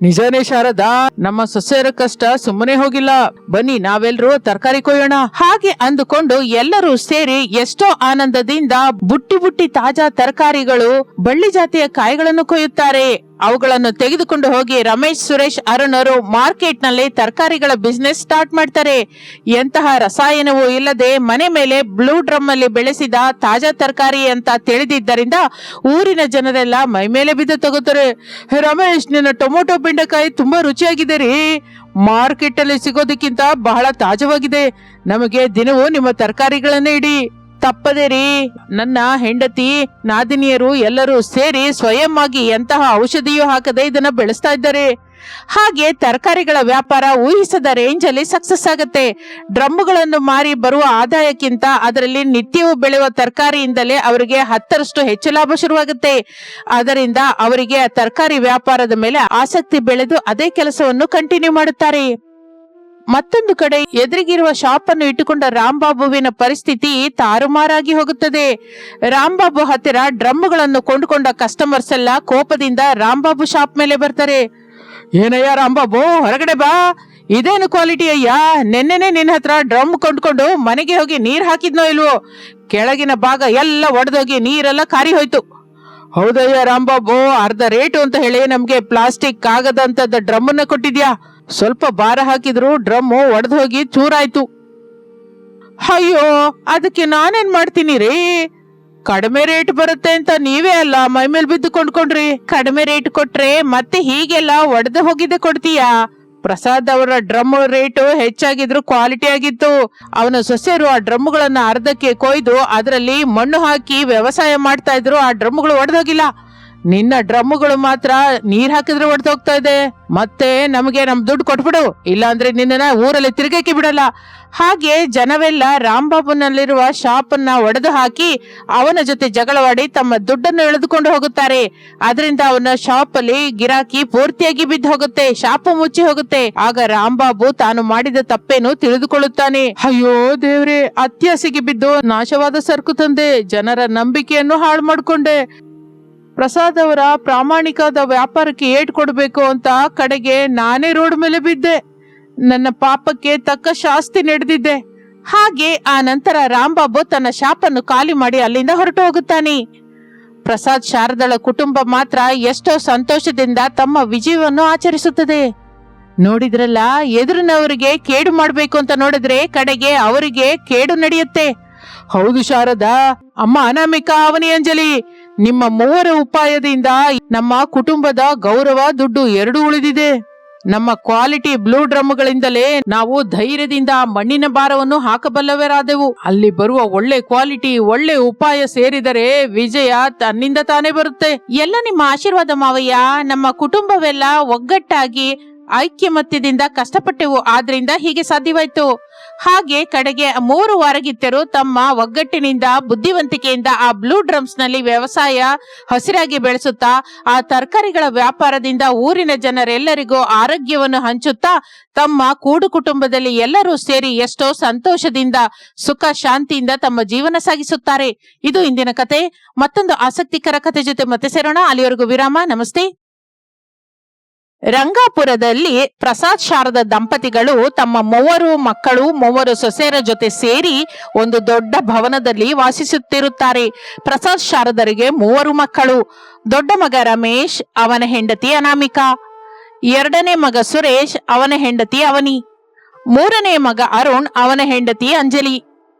ನಿಜಾನೇ ಶಾರದಾ, ನಮ್ಮ ಸೊಸೆಯರ ಕಷ್ಟ ಸುಮ್ಮನೆ ಹೋಗಿಲ್ಲ. ಬನ್ನಿ ನಾವೆಲ್ಲರೂ ತರಕಾರಿ ಕೊಯ್ಯೋಣ. ಹಾಗೆ ಅಂದುಕೊಂಡು ಎಲ್ಲರೂ ಸೇರಿ ಎಷ್ಟೋ ಆನಂದದಿಂದ ಬುಟ್ಟಿ ತಾಜಾ ತರಕಾರಿಗಳು, ಬಳ್ಳಿ ಜಾತಿಯ ಕಾಯಿಗಳನ್ನು ಕೊಯ್ಯುತ್ತಾರೆ. ಅವುಗಳನ್ನು ತೆಗೆದುಕೊಂಡು ಹೋಗಿ ರಮೇಶ್, ಸುರೇಶ್, ಅರುಣ್ ಅವರು ಮಾರ್ಕೆಟ್ ನಲ್ಲಿ ತರಕಾರಿಗಳ ಬಿಸ್ನೆಸ್ ಸ್ಟಾರ್ಟ್ ಮಾಡ್ತಾರೆ. ಎಂತಹ ರಸಾಯನವೂ ಇಲ್ಲದೆ ಮನೆ ಮೇಲೆ ಬ್ಲೂ ಡ್ರಮ್ ಅಲ್ಲಿ ಬೆಳೆಸಿದ ತಾಜಾ ತರಕಾರಿ ಅಂತ ತಿಳಿದಿದ್ದರಿಂದ ಊರಿನ ಜನರೆಲ್ಲ ಮೈ ಮೇಲೆ ಬಿದ್ದು ತಗೋತಾರೆ. ರಮೇಶ್, ನಿನ್ನ ಟೊಮೊಟೊ ಬೆಂಡೆಕಾಯಿ ತುಂಬಾ ರುಚಿಯಾಗಿದೆ ರೀ. ಮಾರ್ಕೆಟ್ ಅಲ್ಲಿ ಸಿಗೋದಕ್ಕಿಂತ ಬಹಳ ತಾಜಾವಾಗಿದೆ. ನಮಗೆ ದಿನವೂ ನಿಮ್ಮ ತರಕಾರಿಗಳನ್ನೇ ಇಡಿ. ತಪ್ಪದೆ ರೀ. ನನ್ನ ಹೆಂಡತಿ, ನಾದಿನಿಯರು ಎಲ್ಲರೂ ಸೇರಿ ಸ್ವಯಂ ಆಗಿ ಎಂತಹ ಔಷಧಿಯೂ ಹಾಕದೆ ಇದನ್ನ ಬೆಳೆಸ್ತಾ ಇದ್ದಾರೆ. ಹಾಗೆ ತರಕಾರಿಗಳ ವ್ಯಾಪಾರ ಊಹಿಸದ ರೇಂಜ್ ಅಲ್ಲಿ ಸಕ್ಸಸ್ ಆಗುತ್ತೆ. ಡ್ರಮ್ಗಳನ್ನು ಮಾರಿ ಬರುವ ಆದಾಯಕ್ಕಿಂತ ಅದರಲ್ಲಿ ನಿತ್ಯವೂ ಬೆಳೆಯುವ ತರಕಾರಿಯಿಂದಲೇ ಅವರಿಗೆ 10ರಷ್ಟು ಹೆಚ್ಚು ಲಾಭ ಶುರುವಾಗುತ್ತೆ. ಅದರಿಂದ ಅವರಿಗೆ ತರಕಾರಿ ವ್ಯಾಪಾರದ ಮೇಲೆ ಆಸಕ್ತಿ ಬೆಳೆದು ಅದೇ ಕೆಲಸವನ್ನು ಕಂಟಿನ್ಯೂ ಮಾಡುತ್ತಾರೆ. ಮತ್ತೊಂದು ಕಡೆ ಎದುರಿಗಿರುವ ಶಾಪ್ ಅನ್ನು ಇಟ್ಟುಕೊಂಡ ರಾಂಬಾಬುವಿನ ಪರಿಸ್ಥಿತಿ ತಾರುಮಾರಾಗಿ ಹೋಗುತ್ತದೆ. ರಾಂಬಾಬು ಹತ್ತಿರ ಡ್ರಮ್ಗಳನ್ನು ಕೊಂಡುಕೊಂಡ ಕಸ್ಟಮರ್ಸ್ ಎಲ್ಲ ಕೋಪದಿಂದ ರಾಂಬಾಬು ಶಾಪ್ ಮೇಲೆ ಬರ್ತಾರೆ. ಏನಯ್ಯ ರಾಂಬಾಬು, ಹೊರಗಡೆ ಬಾ. ಇದೇನು ಕ್ವಾಲಿಟಿ ಅಯ್ಯ? ನೆನ್ನೆನೆ ನಿನ್ನ ಹತ್ರ ಡ್ರಮ್ ಕೊಂಡ್ಕೊಂಡು ಮನೆಗೆ ಹೋಗಿ ನೀರ್ ಹಾಕಿದ್ನೋ ಇಲ್ವೋ? ಕೆಳಗಿನ ಭಾಗ ಎಲ್ಲ ಒಡೆದೋಗಿ ನೀರೆಲ್ಲ ಕಾರಿ ಹೋಯ್ತು. ಹೌದಯ್ಯ ರಾಂಬಾಬು, ಅರ್ಧ ರೇಟು ಅಂತ ಹೇಳಿ ನಮ್ಗೆ ಪ್ಲಾಸ್ಟಿಕ್ ಕಾಗದಂತದ ಡ್ರಮ್ ಅನ್ನ ಕೊಟ್ಟಿದ್ಯಾ. ಸ್ವಲ್ಪ ಭಾರ ಹಾಕಿದ್ರು ಡ್ರಮ್ ಒಡೆದು ಹೋಗಿ ಚೂರಾಯ್ತು. ಅಯ್ಯೋ, ಅದಕ್ಕೆ ನಾನೇನ್ ಮಾಡ್ತೀನಿ ರೀ? ಕಡಿಮೆ ರೇಟ್ ಬರುತ್ತೆ ಅಂತ ನೀವೇ ಅಲ್ಲ ಮೈ ಮೇಲ್ ಬಿದ್ದು ಕೊಂಡ್ಕೊಂಡ್ರಿ. ಕಡಿಮೆ ರೇಟ್ ಕೊಟ್ರೆ ಮತ್ತೆ ಹೀಗೆಲ್ಲ ಒಡೆದು ಹೋಗಿದ್ದೆ ಕೊಡ್ತೀಯಾ? ಪ್ರಸಾದ್ ಅವರ ಡ್ರಮ್ ರೇಟ್ ಹೆಚ್ಚಾಗಿದ್ರು ಕ್ವಾಲಿಟಿ ಆಗಿತ್ತು. ಅವನ ಸೊಸೆಯರು ಆ ಡ್ರಮ್ಗಳನ್ನ ಅರ್ಧಕ್ಕೆ ಕೊಯ್ದು ಅದರಲ್ಲಿ ಮಣ್ಣು ಹಾಕಿ ವ್ಯವಸಾಯ ಮಾಡ್ತಾ ಇದ್ರು. ಆ ಡ್ರಮ್ಗಳು ಒಡೆದೋಗಿಲ್ಲ. ನಿನ್ನ ಡ್ರಮ್ಗಳು ಮಾತ್ರ ನೀರ್ ಹಾಕಿದ್ರೆ ಒಡೆದೋಗ್ತಾ ಇದೆ. ಮತ್ತೆ ನಮಗೆ ನಮ್ ದುಡ್ಡು ಕೊಟ್ಬಿಡು, ಇಲ್ಲಾಂದ್ರೆ ನಿನ್ನ ಊರಲ್ಲಿ ತಿರುಗಕ್ಕೆ ಬಿಡಲ್ಲ. ಹಾಗೆ ಜನವೆಲ್ಲ ರಾಂಬಾಬುನಲ್ಲಿರುವ ಶಾಪ್ ಅನ್ನ ಒಡೆದು ಹಾಕಿ ಅವನ ಜೊತೆ ಜಗಳವಾಡಿ ತಮ್ಮ ದುಡ್ಡನ್ನು ಎಳೆದುಕೊಂಡು ಹೋಗುತ್ತಾರೆ. ಅದರಿಂದ ಅವನ ಶಾಪ್ ಅಲ್ಲಿ ಗಿರಾಕಿ ಪೂರ್ತಿಯಾಗಿ ಬಿದ್ದು ಹೋಗುತ್ತೆ, ಶಾಪ್ ಮುಚ್ಚಿ ಹೋಗುತ್ತೆ. ಆಗ ರಾಂಬಾಬು ತಾನು ಮಾಡಿದ ತಪ್ಪೇನು ತಿಳಿದುಕೊಳ್ಳುತ್ತಾನೆ. ಅಯ್ಯೋ ದೇವ್ರೆ, ಅತ್ಯಾಸೆಗೆ ಬಿದ್ದು ನಾಶವಾದ ಸರಕು ತಂದೆ, ಜನರ ನಂಬಿಕೆಯನ್ನು ಹಾಳು ಮಾಡ್ಕೊಂಡೆ. ಪ್ರಸಾದ್ ಅವರ ಪ್ರಾಮಾಣಿಕವಾದ ವ್ಯಾಪಾರಕ್ಕೆ ಏಟ್ ಕೊಡಬೇಕು ಅಂತ ಕಡೆಗೆ ನಾನೇ ರೋಡ್ ಮೇಲೆ ಬಿದ್ದೆ. ನನ್ನ ಪಾಪಕ್ಕೆ ತಕ್ಕ ಶಾಸ್ತಿ ನಡೆದಿದ್ದೆ. ಹಾಗೆ ಆ ನಂತರ ರಾಂಬಾಬು ತನ್ನ ಶಾಪನ್ನು ಖಾಲಿ ಮಾಡಿ ಅಲ್ಲಿಂದ ಹೊರಟು ಹೋಗುತ್ತಾನೆ. ಪ್ರಸಾದ್, ಶಾರದಳ ಕುಟುಂಬ ಮಾತ್ರ ಎಷ್ಟೋ ಸಂತೋಷದಿಂದ ತಮ್ಮ ವಿಜಯವನ್ನು ಆಚರಿಸುತ್ತದೆ. ನೋಡಿದ್ರಲ್ಲ, ಎದುರಿನವರಿಗೆ ಕೇಡು ಮಾಡ್ಬೇಕು ಅಂತ ನೋಡಿದ್ರೆ ಕಡೆಗೆ ಅವರಿಗೆ ಕೇಡು ನಡೆಯುತ್ತೆ. ಹೌದು ಶಾರದಾ, ಅಮ್ಮ ಅನಾಮಿಕಾ, ಅವನಿ, ಅಂಜಲಿ, ನಿಮ್ಮ 3 ಉಪಾಯದಿಂದ ನಮ್ಮ ಕುಟುಂಬದ ಗೌರವ, ದುಡ್ಡು ಎರಡೂ ಉಳಿದಿದೆ. ನಮ್ಮ ಕ್ವಾಲಿಟಿ ಬ್ಲೂ ಡ್ರಮ್ಗಳಿಂದಲೇ ನಾವು ಧೈರ್ಯದಿಂದ ಮಣ್ಣಿನ ಭಾರವನ್ನು ಹಾಕಬಲ್ಲವರಾದೆವು. ಅಲ್ಲಿ ಬರುವ ಒಳ್ಳೆ ಕ್ವಾಲಿಟಿ, ಒಳ್ಳೆ ಉಪಾಯ ಸೇರಿದರೆ ವಿಜಯ ತನ್ನಿಂದ ತಾನೇ ಬರುತ್ತೆ. ಎಲ್ಲ ನಿಮ್ಮ ಆಶೀರ್ವಾದ ಮಾವಯ್ಯ. ನಮ್ಮ ಕುಟುಂಬವೆಲ್ಲ ಒಗ್ಗಟ್ಟಾಗಿ ಐಕ್ಯಮತ್ಯದಿಂದ ಕಷ್ಟಪಟ್ಟೆವು, ಆದ್ರಿಂದ ಹೀಗೆ ಸಾಧ್ಯವಾಯ್ತು. ಹಾಗೆ ಕಡೆಗೆ 3 ವಾರಗಿತ್ತರು ತಮ್ಮ ಒಗ್ಗಟ್ಟಿನಿಂದ, ಬುದ್ಧಿವಂತಿಕೆಯಿಂದ ಆ ಬ್ಲೂ ಡ್ರಮ್ಸ್ ನಲ್ಲಿ ವ್ಯವಸಾಯ ಹಸಿರಾಗಿ ಬೆಳೆಸುತ್ತಾ ಆ ತರಕಾರಿಗಳ ವ್ಯಾಪಾರದಿಂದ ಊರಿನ ಜನರೆಲ್ಲರಿಗೂ ಆರೋಗ್ಯವನ್ನು ಹಂಚುತ್ತಾ ತಮ್ಮ ಕೂಡು ಕುಟುಂಬದಲ್ಲಿ ಎಲ್ಲರೂ ಸೇರಿ ಎಷ್ಟೋ ಸಂತೋಷದಿಂದ, ಸುಖ ಶಾಂತಿಯಿಂದ ತಮ್ಮ ಜೀವನ ಸಾಗಿಸುತ್ತಾರೆ. ಇದು ಇಂದಿನ ಕತೆ. ಮತ್ತೊಂದು ಆಸಕ್ತಿಕರ ಕತೆ ಜೊತೆ ಮತ್ತೆ ಸೇರೋಣ. ಅಲ್ಲಿವರೆಗೂ ವಿರಾಮ. ನಮಸ್ತೆ. ರಂಗಾಪುರದಲ್ಲಿ ಪ್ರಸಾದ್ ಶಾರದಾ ದಂಪತಿಗಳು ತಮ್ಮ 3 ಮಕ್ಕಳು, 3 ಸೊಸೆಯರ ಜೊತೆ ಸೇರಿ ಒಂದು ದೊಡ್ಡ ಭವನದಲ್ಲಿ ವಾಸಿಸುತ್ತಿರುತ್ತಾರೆ. ಪ್ರಸಾದ್ ಶಾರದರಿಗೆ 3 ಮಕ್ಕಳು. ದೊಡ್ಡ ಮಗ ರಮೇಶ್, ಅವನ ಹೆಂಡತಿ ಅನಾಮಿಕಾ. 2ನೇ ಮಗ ಸುರೇಶ್, ಅವನ ಹೆಂಡತಿ ಅವನಿ. 3ನೇ ಮಗ ಅರುಣ್, ಅವನ ಹೆಂಡತಿ ಅಂಜಲಿ.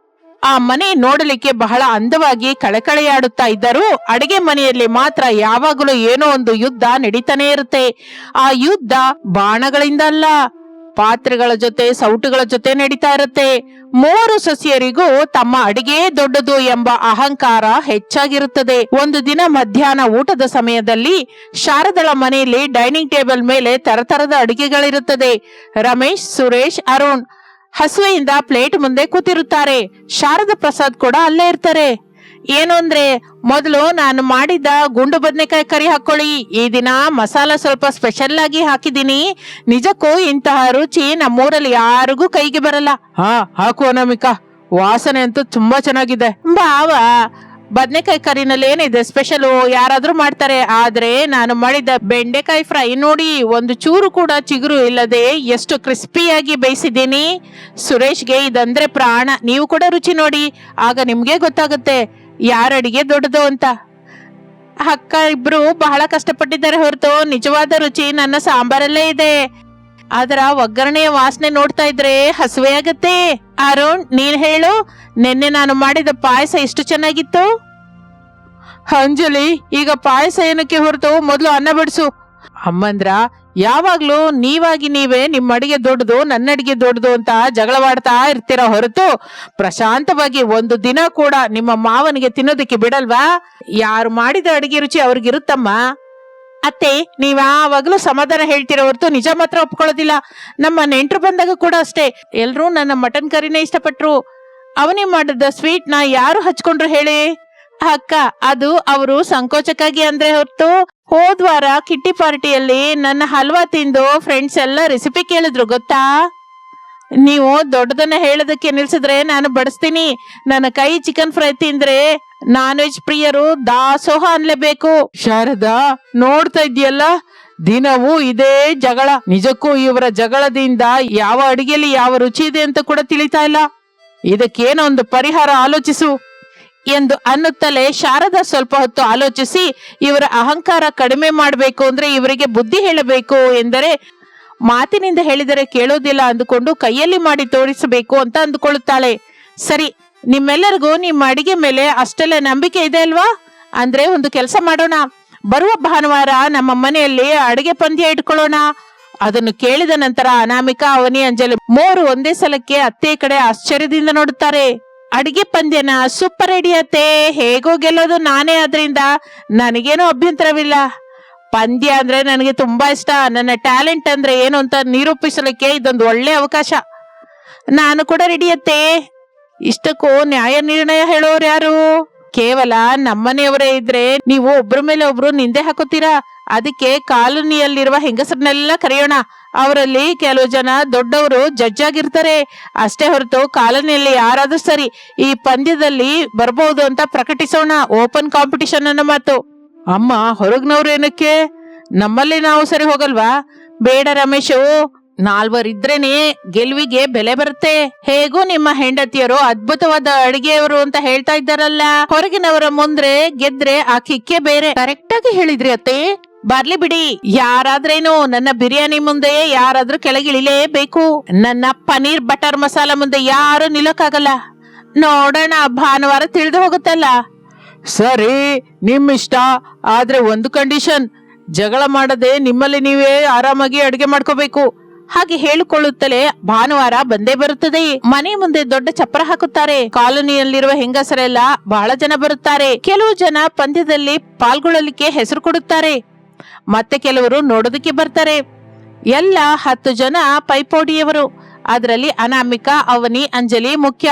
ಆ ಮನೆ ನೋಡಲಿಕ್ಕೆ ಬಹಳ ಅಂದವಾಗಿ ಕಳಕಳೆಯಾಡುತ್ತಾ ಇದ್ದರೂ ಅಡಿಗೆ ಮನೆಯಲ್ಲಿ ಮಾತ್ರ ಯಾವಾಗಲೂ ಏನೋ ಒಂದು ಯುದ್ಧ ನಡೀತಾನೆ ಇರುತ್ತೆ. ಆ ಯುದ್ಧ ಬಾಣಗಳಿಂದ ಅಲ್ಲ, ಪಾತ್ರೆಗಳ ಜೊತೆ ಸೌಟುಗಳ ಜೊತೆ ನಡೀತಾ ಇರುತ್ತೆ. ಮೂವರು ಸೊಸೆಯರಿಗೂ ತಮ್ಮ ಅಡಿಗೆ ದೊಡ್ಡದು ಎಂಬ ಅಹಂಕಾರ ಹೆಚ್ಚಾಗಿರುತ್ತದೆ. ಒಂದು ದಿನ ಮಧ್ಯಾಹ್ನ ಊಟದ ಸಮಯದಲ್ಲಿ ಶಾರದಳ ಮನೆಯಲ್ಲಿ ಡೈನಿಂಗ್ ಟೇಬಲ್ ಮೇಲೆ ತರತರದ ಅಡಿಗೆಗಳಿರುತ್ತದೆ. ರಮೇಶ್, ಸುರೇಶ್, ಅರುಣ್ ಹಸುವೆಯಿಂದ ಪ್ಲೇಟ್ ಮುಂದೆ ಕೂತಿರುತ್ತಾರೆ. ಶಾರದಾ ಪ್ರಸಾದ್ ಕೂಡ ಅಲ್ಲೇ ಇರ್ತಾರೆ. ಏನು ಅಂದ್ರೆ, ಮೊದಲು ನಾನು ಮಾಡಿದ ಗುಂಡು ಬದನೆಕಾಯಿ ಕರಿ ಹಾಕೊಳ್ಳಿ. ಈ ದಿನ ಮಸಾಲ ಸ್ವಲ್ಪ ಸ್ಪೆಷಲ್ ಆಗಿ ಹಾಕಿದೀನಿ. ನಿಜಕ್ಕೂ ಇಂತಹ ರುಚಿ ನಮ್ಮೂರಲ್ಲಿ ಯಾರಿಗೂ ಕೈಗೆ ಬರಲ್ಲ. ಹಾ, ಹಾಕು ಅನಾಮಿಕಾ, ವಾಸನೆ ಅಂತೂ ತುಂಬಾ ಚೆನ್ನಾಗಿದೆ. ಬಾವ, ಬದನೆಕಾಯಿ ಕರಿನಲ್ಲಿ ಏನಿದೆ ಸ್ಪೆಷಲು? ಯಾರಾದ್ರೂ ಮಾಡ್ತಾರೆ, ಆದ್ರೆ ನಾನು ಮಾಡಿದ ಬೆಂಡೆಕಾಯಿ ಫ್ರೈ ನೋಡಿ, ಒಂದು ಚೂರು ಕೂಡ ಚಿಗುರು ಇಲ್ಲದೆ ಎಷ್ಟು ಕ್ರಿಸ್ಪಿಯಾಗಿ ಬೇಯಿಸಿದ್ದೀನಿ. ಸುರೇಶ್ಗೆ ಇದಂದ್ರೆ ಪ್ರಾಣ. ನೀವು ಕೂಡ ರುಚಿ ನೋಡಿ, ಆಗ ನಿಮ್ಗೆ ಗೊತ್ತಾಗುತ್ತೆ ಯಾರ ಅಡಿಗೆ ದೊಡ್ಡದು ಅಂತ. ಅಕ್ಕ ಇಬ್ರು ಬಹಳ ಕಷ್ಟಪಟ್ಟಿದ್ದಾರೆ ಹೊರತು ನಿಜವಾದ ರುಚಿ ನನ್ನ ಸಾಂಬಾರಲ್ಲೇ ಇದೆ. ಅದರ ಒಗ್ಗರಣೆಯ ವಾಸನೆ ನೋಡ್ತಾ ಇದ್ರೆ ಹಸುವೆ ಆಗತ್ತೆ. ಅರುಣ್, ನೀನ್ ಹೇಳು, ನಿನ್ನೆ ನಾನು ಮಾಡಿದ ಪಾಯಸ ಎಷ್ಟು ಚೆನ್ನಾಗಿತ್ತು. ಅಂಜಲಿ, ಈಗ ಪಾಯಸ ಏನಕ್ಕೆ ಹೊರತು ಮೊದಲು ಅನ್ನ ಬಿಡಿಸು. ಅಮ್ಮಂದ್ರ, ಯಾವಾಗ್ಲೂ ನೀವಾಗಿ ನೀವೇ ನಿಮ್ಮ ಅಡಿಗೆ ದೊಡ್ಡದು ನನ್ನ ಅಡಿಗೆ ದೊಡ್ಡದು ಅಂತ ಜಗಳವಾಡ್ತಾ ಇರ್ತೀರ ಹೊರತು ಪ್ರಶಾಂತವಾಗಿ ಒಂದು ದಿನ ಕೂಡ ನಿಮ್ಮ ಮಾವನಿಗೆ ತಿನ್ನೋದಕ್ಕೆ ಬಿಡಲ್ವಾ? ಯಾರು ಮಾಡಿದ ಅಡಿಗೆ ರುಚಿ ಅವ್ರಿಗಿರುತ್ತಮ್ಮ. ಅತ್ತೆ, ನೀವ್ ಯಾವಾಗ್ಲೂ ಸಮಾಧಾನ ಹೇಳ್ತಿರೋ ಹೊರತು ನಿಜ ಮಾತ್ರ ಒಪ್ಕೊಳ್ಳೋದಿಲ್ಲ. ನಮ್ಮ ನೆಂಟರು ಬಂದಾಗ ಕೂಡ ಅಷ್ಟೇ, ಎಲ್ರೂ ನನ್ನ ಮಟನ್ ಕರಿನೇ ಇಷ್ಟಪಟ್ರು. ಅವನೇ ಮಾಡಿದ ಸ್ವೀಟ್ ನ ಯಾರು ಹಚ್ಕೊಂಡ್ರು ಹೇಳಿ? ಅಕ್ಕ, ಅದು ಅವರು ಸಂಕೋಚಕ್ಕಾಗಿ ಅಂದ್ರೆ ಹೊರತು ಹೋದ್ವಾರ ಕಿಟ್ಟಿ ಪಾರ್ಟಿಯಲ್ಲಿ ನನ್ನ ಹಲ್ವಾ ತಿಂದು ಫ್ರೆಂಡ್ಸ್ ಎಲ್ಲ ರೆಸಿಪಿ ಕೇಳಿದ್ರು ಗೊತ್ತಾ? ನೀವು ದೊಡ್ಡದನ್ನ ಹೇಳೋದಕ್ಕೆ ನಿಲ್ಸಿದ್ರೆ ನಾನು ಬಡಿಸ್ತೀನಿ. ನನ್ನ ಕೈ ಚಿಕನ್ ಫ್ರೈ ತಿಂದ್ರೆ ನಾನ್ ವೆಜ್ ಪ್ರಿಯರು ದಾಸೋಹ ಅನ್ಲೇಬೇಕು. ಶಾರದಾ, ನೋಡ್ತಾ ಇದ್ಯಲ್ಲ, ದಿನವೂ ಇದೇ ಜಗಳ. ನಿಜಕ್ಕೂ ಇವರ ಜಗಳದಿಂದ ಯಾವ ಅಡಿಗೆಯಲ್ಲಿ ಯಾವ ರುಚಿ ಇದೆ ಅಂತ ಕೂಡ ತಿಳಿತಾ ಇಲ್ಲ. ಇದಕ್ಕೇನೋ ಒಂದು ಪರಿಹಾರ ಆಲೋಚಿಸು ಎಂದು ಅನ್ನುತ್ತಲೇ ಶಾರದಾ ಸ್ವಲ್ಪ ಹೊತ್ತು ಆಲೋಚಿಸಿ, ಇವರ ಅಹಂಕಾರ ಕಡಿಮೆ ಮಾಡಬೇಕು ಅಂದ್ರೆ ಇವರಿಗೆ ಬುದ್ಧಿ ಹೇಳಬೇಕು ಎಂದರೆ ಮಾತಿನಿಂದ ಹೇಳಿದರೆ ಕೇಳೋದಿಲ್ಲ ಅಂದುಕೊಂಡು ಕೈಯಲ್ಲಿ ಮಾಡಿ ತೋರಿಸಬೇಕು ಅಂತ ಅಂದುಕೊಳ್ಳುತ್ತಾಳೆ. ಸರಿ, ನಿಮ್ಮೆಲ್ಲರಿಗೂ ನಿಮ್ಮ ಅಡಿಗೆ ಮೇಲೆ ಅಷ್ಟೆಲ್ಲ ನಂಬಿಕೆ ಇದೆ ಅಲ್ವಾ? ಅಂದ್ರೆ ಒಂದು ಕೆಲಸ ಮಾಡೋಣ. ಬರುವ ಭಾನುವಾರ ನಮ್ಮ ಮನೆಯಲ್ಲಿ ಅಡಿಗೆ ಪಂದ್ಯ ಇಟ್ಕೊಳ್ಳೋಣ. ಅದನ್ನು ಕೇಳಿದ ನಂತರ ಅನಾಮಿಕಾ, ಅವನಿ, ಅಂಜಲಿ ಮೂವರು ಒಂದೇ ಸಲಕ್ಕೆ ಅತ್ತೆ ಕಡೆ ಆಶ್ಚರ್ಯದಿಂದ ನೋಡುತ್ತಾರೆ. ಅಡಿಗೆ ಪಂದ್ಯನ? ಸೂಪರ್ ಐಡಿಯಾ ಅತ್ತೆ, ಹೇಗೋ ಗೆಲ್ಲೋದು ನಾನೇ, ಆದ್ರಿಂದ ನನಗೇನು ಅಭ್ಯಂತರವಿಲ್ಲ. ಪಂದ್ಯ ಅಂದ್ರೆ ನನಗೆ ತುಂಬಾ ಇಷ್ಟ. ನನ್ನ ಟ್ಯಾಲೆಂಟ್ ಅಂದ್ರೆ ಏನು ಅಂತ ನಿರೂಪಿಸಲಿಕ್ಕೆ ಇದೊಂದು ಒಳ್ಳೆ ಅವಕಾಶ. ನಾನು ಕೂಡ ರೆಡಿ ಅತ್ತೆ. ಇಷ್ಟಕ್ಕೂ ನ್ಯಾಯ ನಿರ್ಣಯ ಹೇಳೋರು ಯಾರು? ಕೇವಲ ನಮ್ಮನೆಯವರೇ ಇದ್ರೆ ನೀವು ಒಬ್ರ ಮೇಲೆ ಒಬ್ರು ನಿಂದೆ ಹಾಕೋತೀರಾ. ಅದಕ್ಕೆ ಕಾಲೋನಿಯಲ್ಲಿರುವ ಹೆಂಗಸರನ್ನೆಲ್ಲ ಕರೆಯೋಣ. ಅವರಲ್ಲಿ ಕೆಲವು ಜನ ದೊಡ್ಡವರು ಜಡ್ಜ್ ಆಗಿರ್ತಾರೆ ಅಷ್ಟೇ ಹೊರತು ಕಾಲೋನಿಯಲ್ಲಿ ಯಾರಾದ್ರೂ ಸರಿ ಈ ಪಂದ್ಯದಲ್ಲಿ ಬರ್ಬಹುದು ಅಂತ ಪ್ರಕಟಿಸೋಣ. ಓಪನ್ ಕಾಂಪಿಟಿಷನ್ ಅನ್ನೋ ಮಾತು. ಅಮ್ಮ, ಹೊರಗ್ನವ್ರು ಏನಕ್ಕೆ? ನಮ್ಮಲ್ಲಿ ನಾವು ಸರಿ ಹೋಗಲ್ವಾ? ಬೇಡ ರಮೇಶು, ನಾಲ್ವರಿದ್ರೇನೆ ಗೆಲುವಿಗೆ ಬೆಲೆ ಬರುತ್ತೆ. ಹೇಗೂ ನಿಮ್ಮ ಹೆಂಡತಿಯರು ಅದ್ಭುತವಾದ ಅಡಿಗೆಯವರು ಅಂತ ಹೇಳ್ತಾ ಇದ್ದಾರಲ್ಲ, ಹೊರಗಿನವರ ಮುಂದ್ರೆ ಗೆದ್ರೆ ಆ ಕಿಕ್ಕೆ ಬೇರೆ. ಕರೆಕ್ಟ್ ಆಗಿ ಹೇಳಿದ್ರಿ ಅತ್ತೆ. ಬರ್ಲಿ ಬಿಡಿ, ಯಾರಾದ್ರೇನು ನನ್ನ ಬಿರಿಯಾನಿ ಮುಂದೆ ಯಾರಾದ್ರೂ ಕೆಳಗಿಳಿಲೇಬೇಕು. ನನ್ನ ಪನೀರ್ ಬಟರ್ ಮಸಾಲ ಮುಂದೆ ಯಾರು ನಿಲ್ಲಕ್ಕಾಗಲ್ಲ. ನೋಡೋಣ, ಭಾನುವಾರ ತಿಳಿದು ಹೋಗುತ್ತಲ್ಲ. ಸರಿ, ನಿಮ್ಮಿಷ್ಟ. ಆದ್ರೆ ಒಂದು ಕಂಡೀಷನ್, ಜಗಳ ಮಾಡದೆ ನಿಮ್ಮಲ್ಲಿ ನೀವೇ ಆರಾಮಾಗಿ ಅಡಿಗೆ ಮಾಡ್ಕೋಬೇಕು. ಹಾಗೆ ಹೇಳಿಕೊಳ್ಳುತ್ತಲೇ ಭಾನುವಾರ ಬಂದೇ ಬರುತ್ತದೆ. ಮನೆ ಮುಂದೆ ದೊಡ್ಡ ಚಪ್ಪರ ಹಾಕುತ್ತಾರೆ. ಕಾಲೋನಿಯಲ್ಲಿರುವ ಹೆಂಗಸರೆಲ್ಲ ಬಹಳ ಜನ ಬರುತ್ತಾರೆ. ಕೆಲವು ಜನ ಪಂದ್ಯದಲ್ಲಿ ಪಾಲ್ಗೊಳ್ಳಲಿಕ್ಕೆ ಹೆಸರು ಕೊಡುತ್ತಾರೆ, ಮತ್ತೆ ಕೆಲವರು ನೋಡೋದಕ್ಕೆ ಬರ್ತಾರೆ. ಎಲ್ಲ 10 ಜನ ಪೈಪೋಟಿಯವರು. ಅದರಲ್ಲಿ ಅನಾಮಿಕಾ, ಅವನಿ, ಅಂಜಲಿ ಮುಖ್ಯ.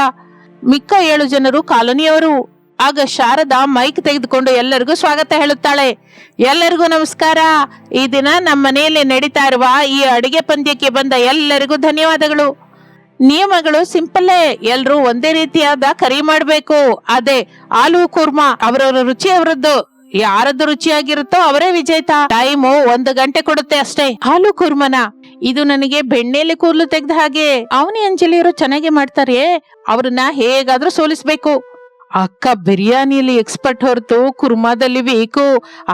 ಮಿಕ್ಕ 7 ಜನರು ಕಾಲೋನಿಯವರು. ಆಗ ಶಾರದಾ ಮೈಕ್ ತೆಗೆದುಕೊಂಡು ಎಲ್ಲರಿಗೂ ಸ್ವಾಗತ ಹೇಳುತ್ತಾಳೆ. ಎಲ್ಲರಿಗೂ ನಮಸ್ಕಾರ. ಈ ದಿನ ನಮ್ಮ ಮನೆಯಲ್ಲಿ ನಡೀತಾ ಇರುವ ಈ ಅಡಿಗೆ ಪಂದ್ಯಕ್ಕೆ ಬಂದ ಎಲ್ಲರಿಗೂ ಧನ್ಯವಾದಗಳು. ನಿಯಮಗಳು ಸಿಂಪಲ್ಲೇ. ಎಲ್ರೂ ಒಂದೇ ರೀತಿಯಾದ ಕರಿ ಮಾಡಬೇಕು. ಅದೇ ಆಲೂ ಕುರ್ಮಾ. ಅವರವರ ರುಚಿ ಅವರದ್ದು. ಯಾರದ್ದು ರುಚಿಯಾಗಿರುತ್ತೋ ಅವರೇ ವಿಜೇತ. ಟೈಮು 1 ಗಂಟೆ ಕೊಡುತ್ತೆ ಅಷ್ಟೇ. ಆಲೂ ಕುರ್ಮನ? ಇದು ನನಗೆ ಬೆಣ್ಣೆಯಲ್ಲಿ ಕೂದಲು ತೆಗೆದ ಹಾಗೆ. ಅವನಿ, ಅಂಜಲಿಯವರು ಚೆನ್ನಾಗಿ ಮಾಡ್ತಾರೆ, ಅವ್ರನ್ನ ಹೇಗಾದ್ರೂ ಸೋಲಿಸ್ಬೇಕು. ಅಕ್ಕ ಬಿರಿಯಾನಿಯಲ್ಲಿ ಎಕ್ಸ್ಪರ್ಟ್ ಹೊರತು ಕುರ್ಮಾದಲ್ಲಿ ಬೇಕು.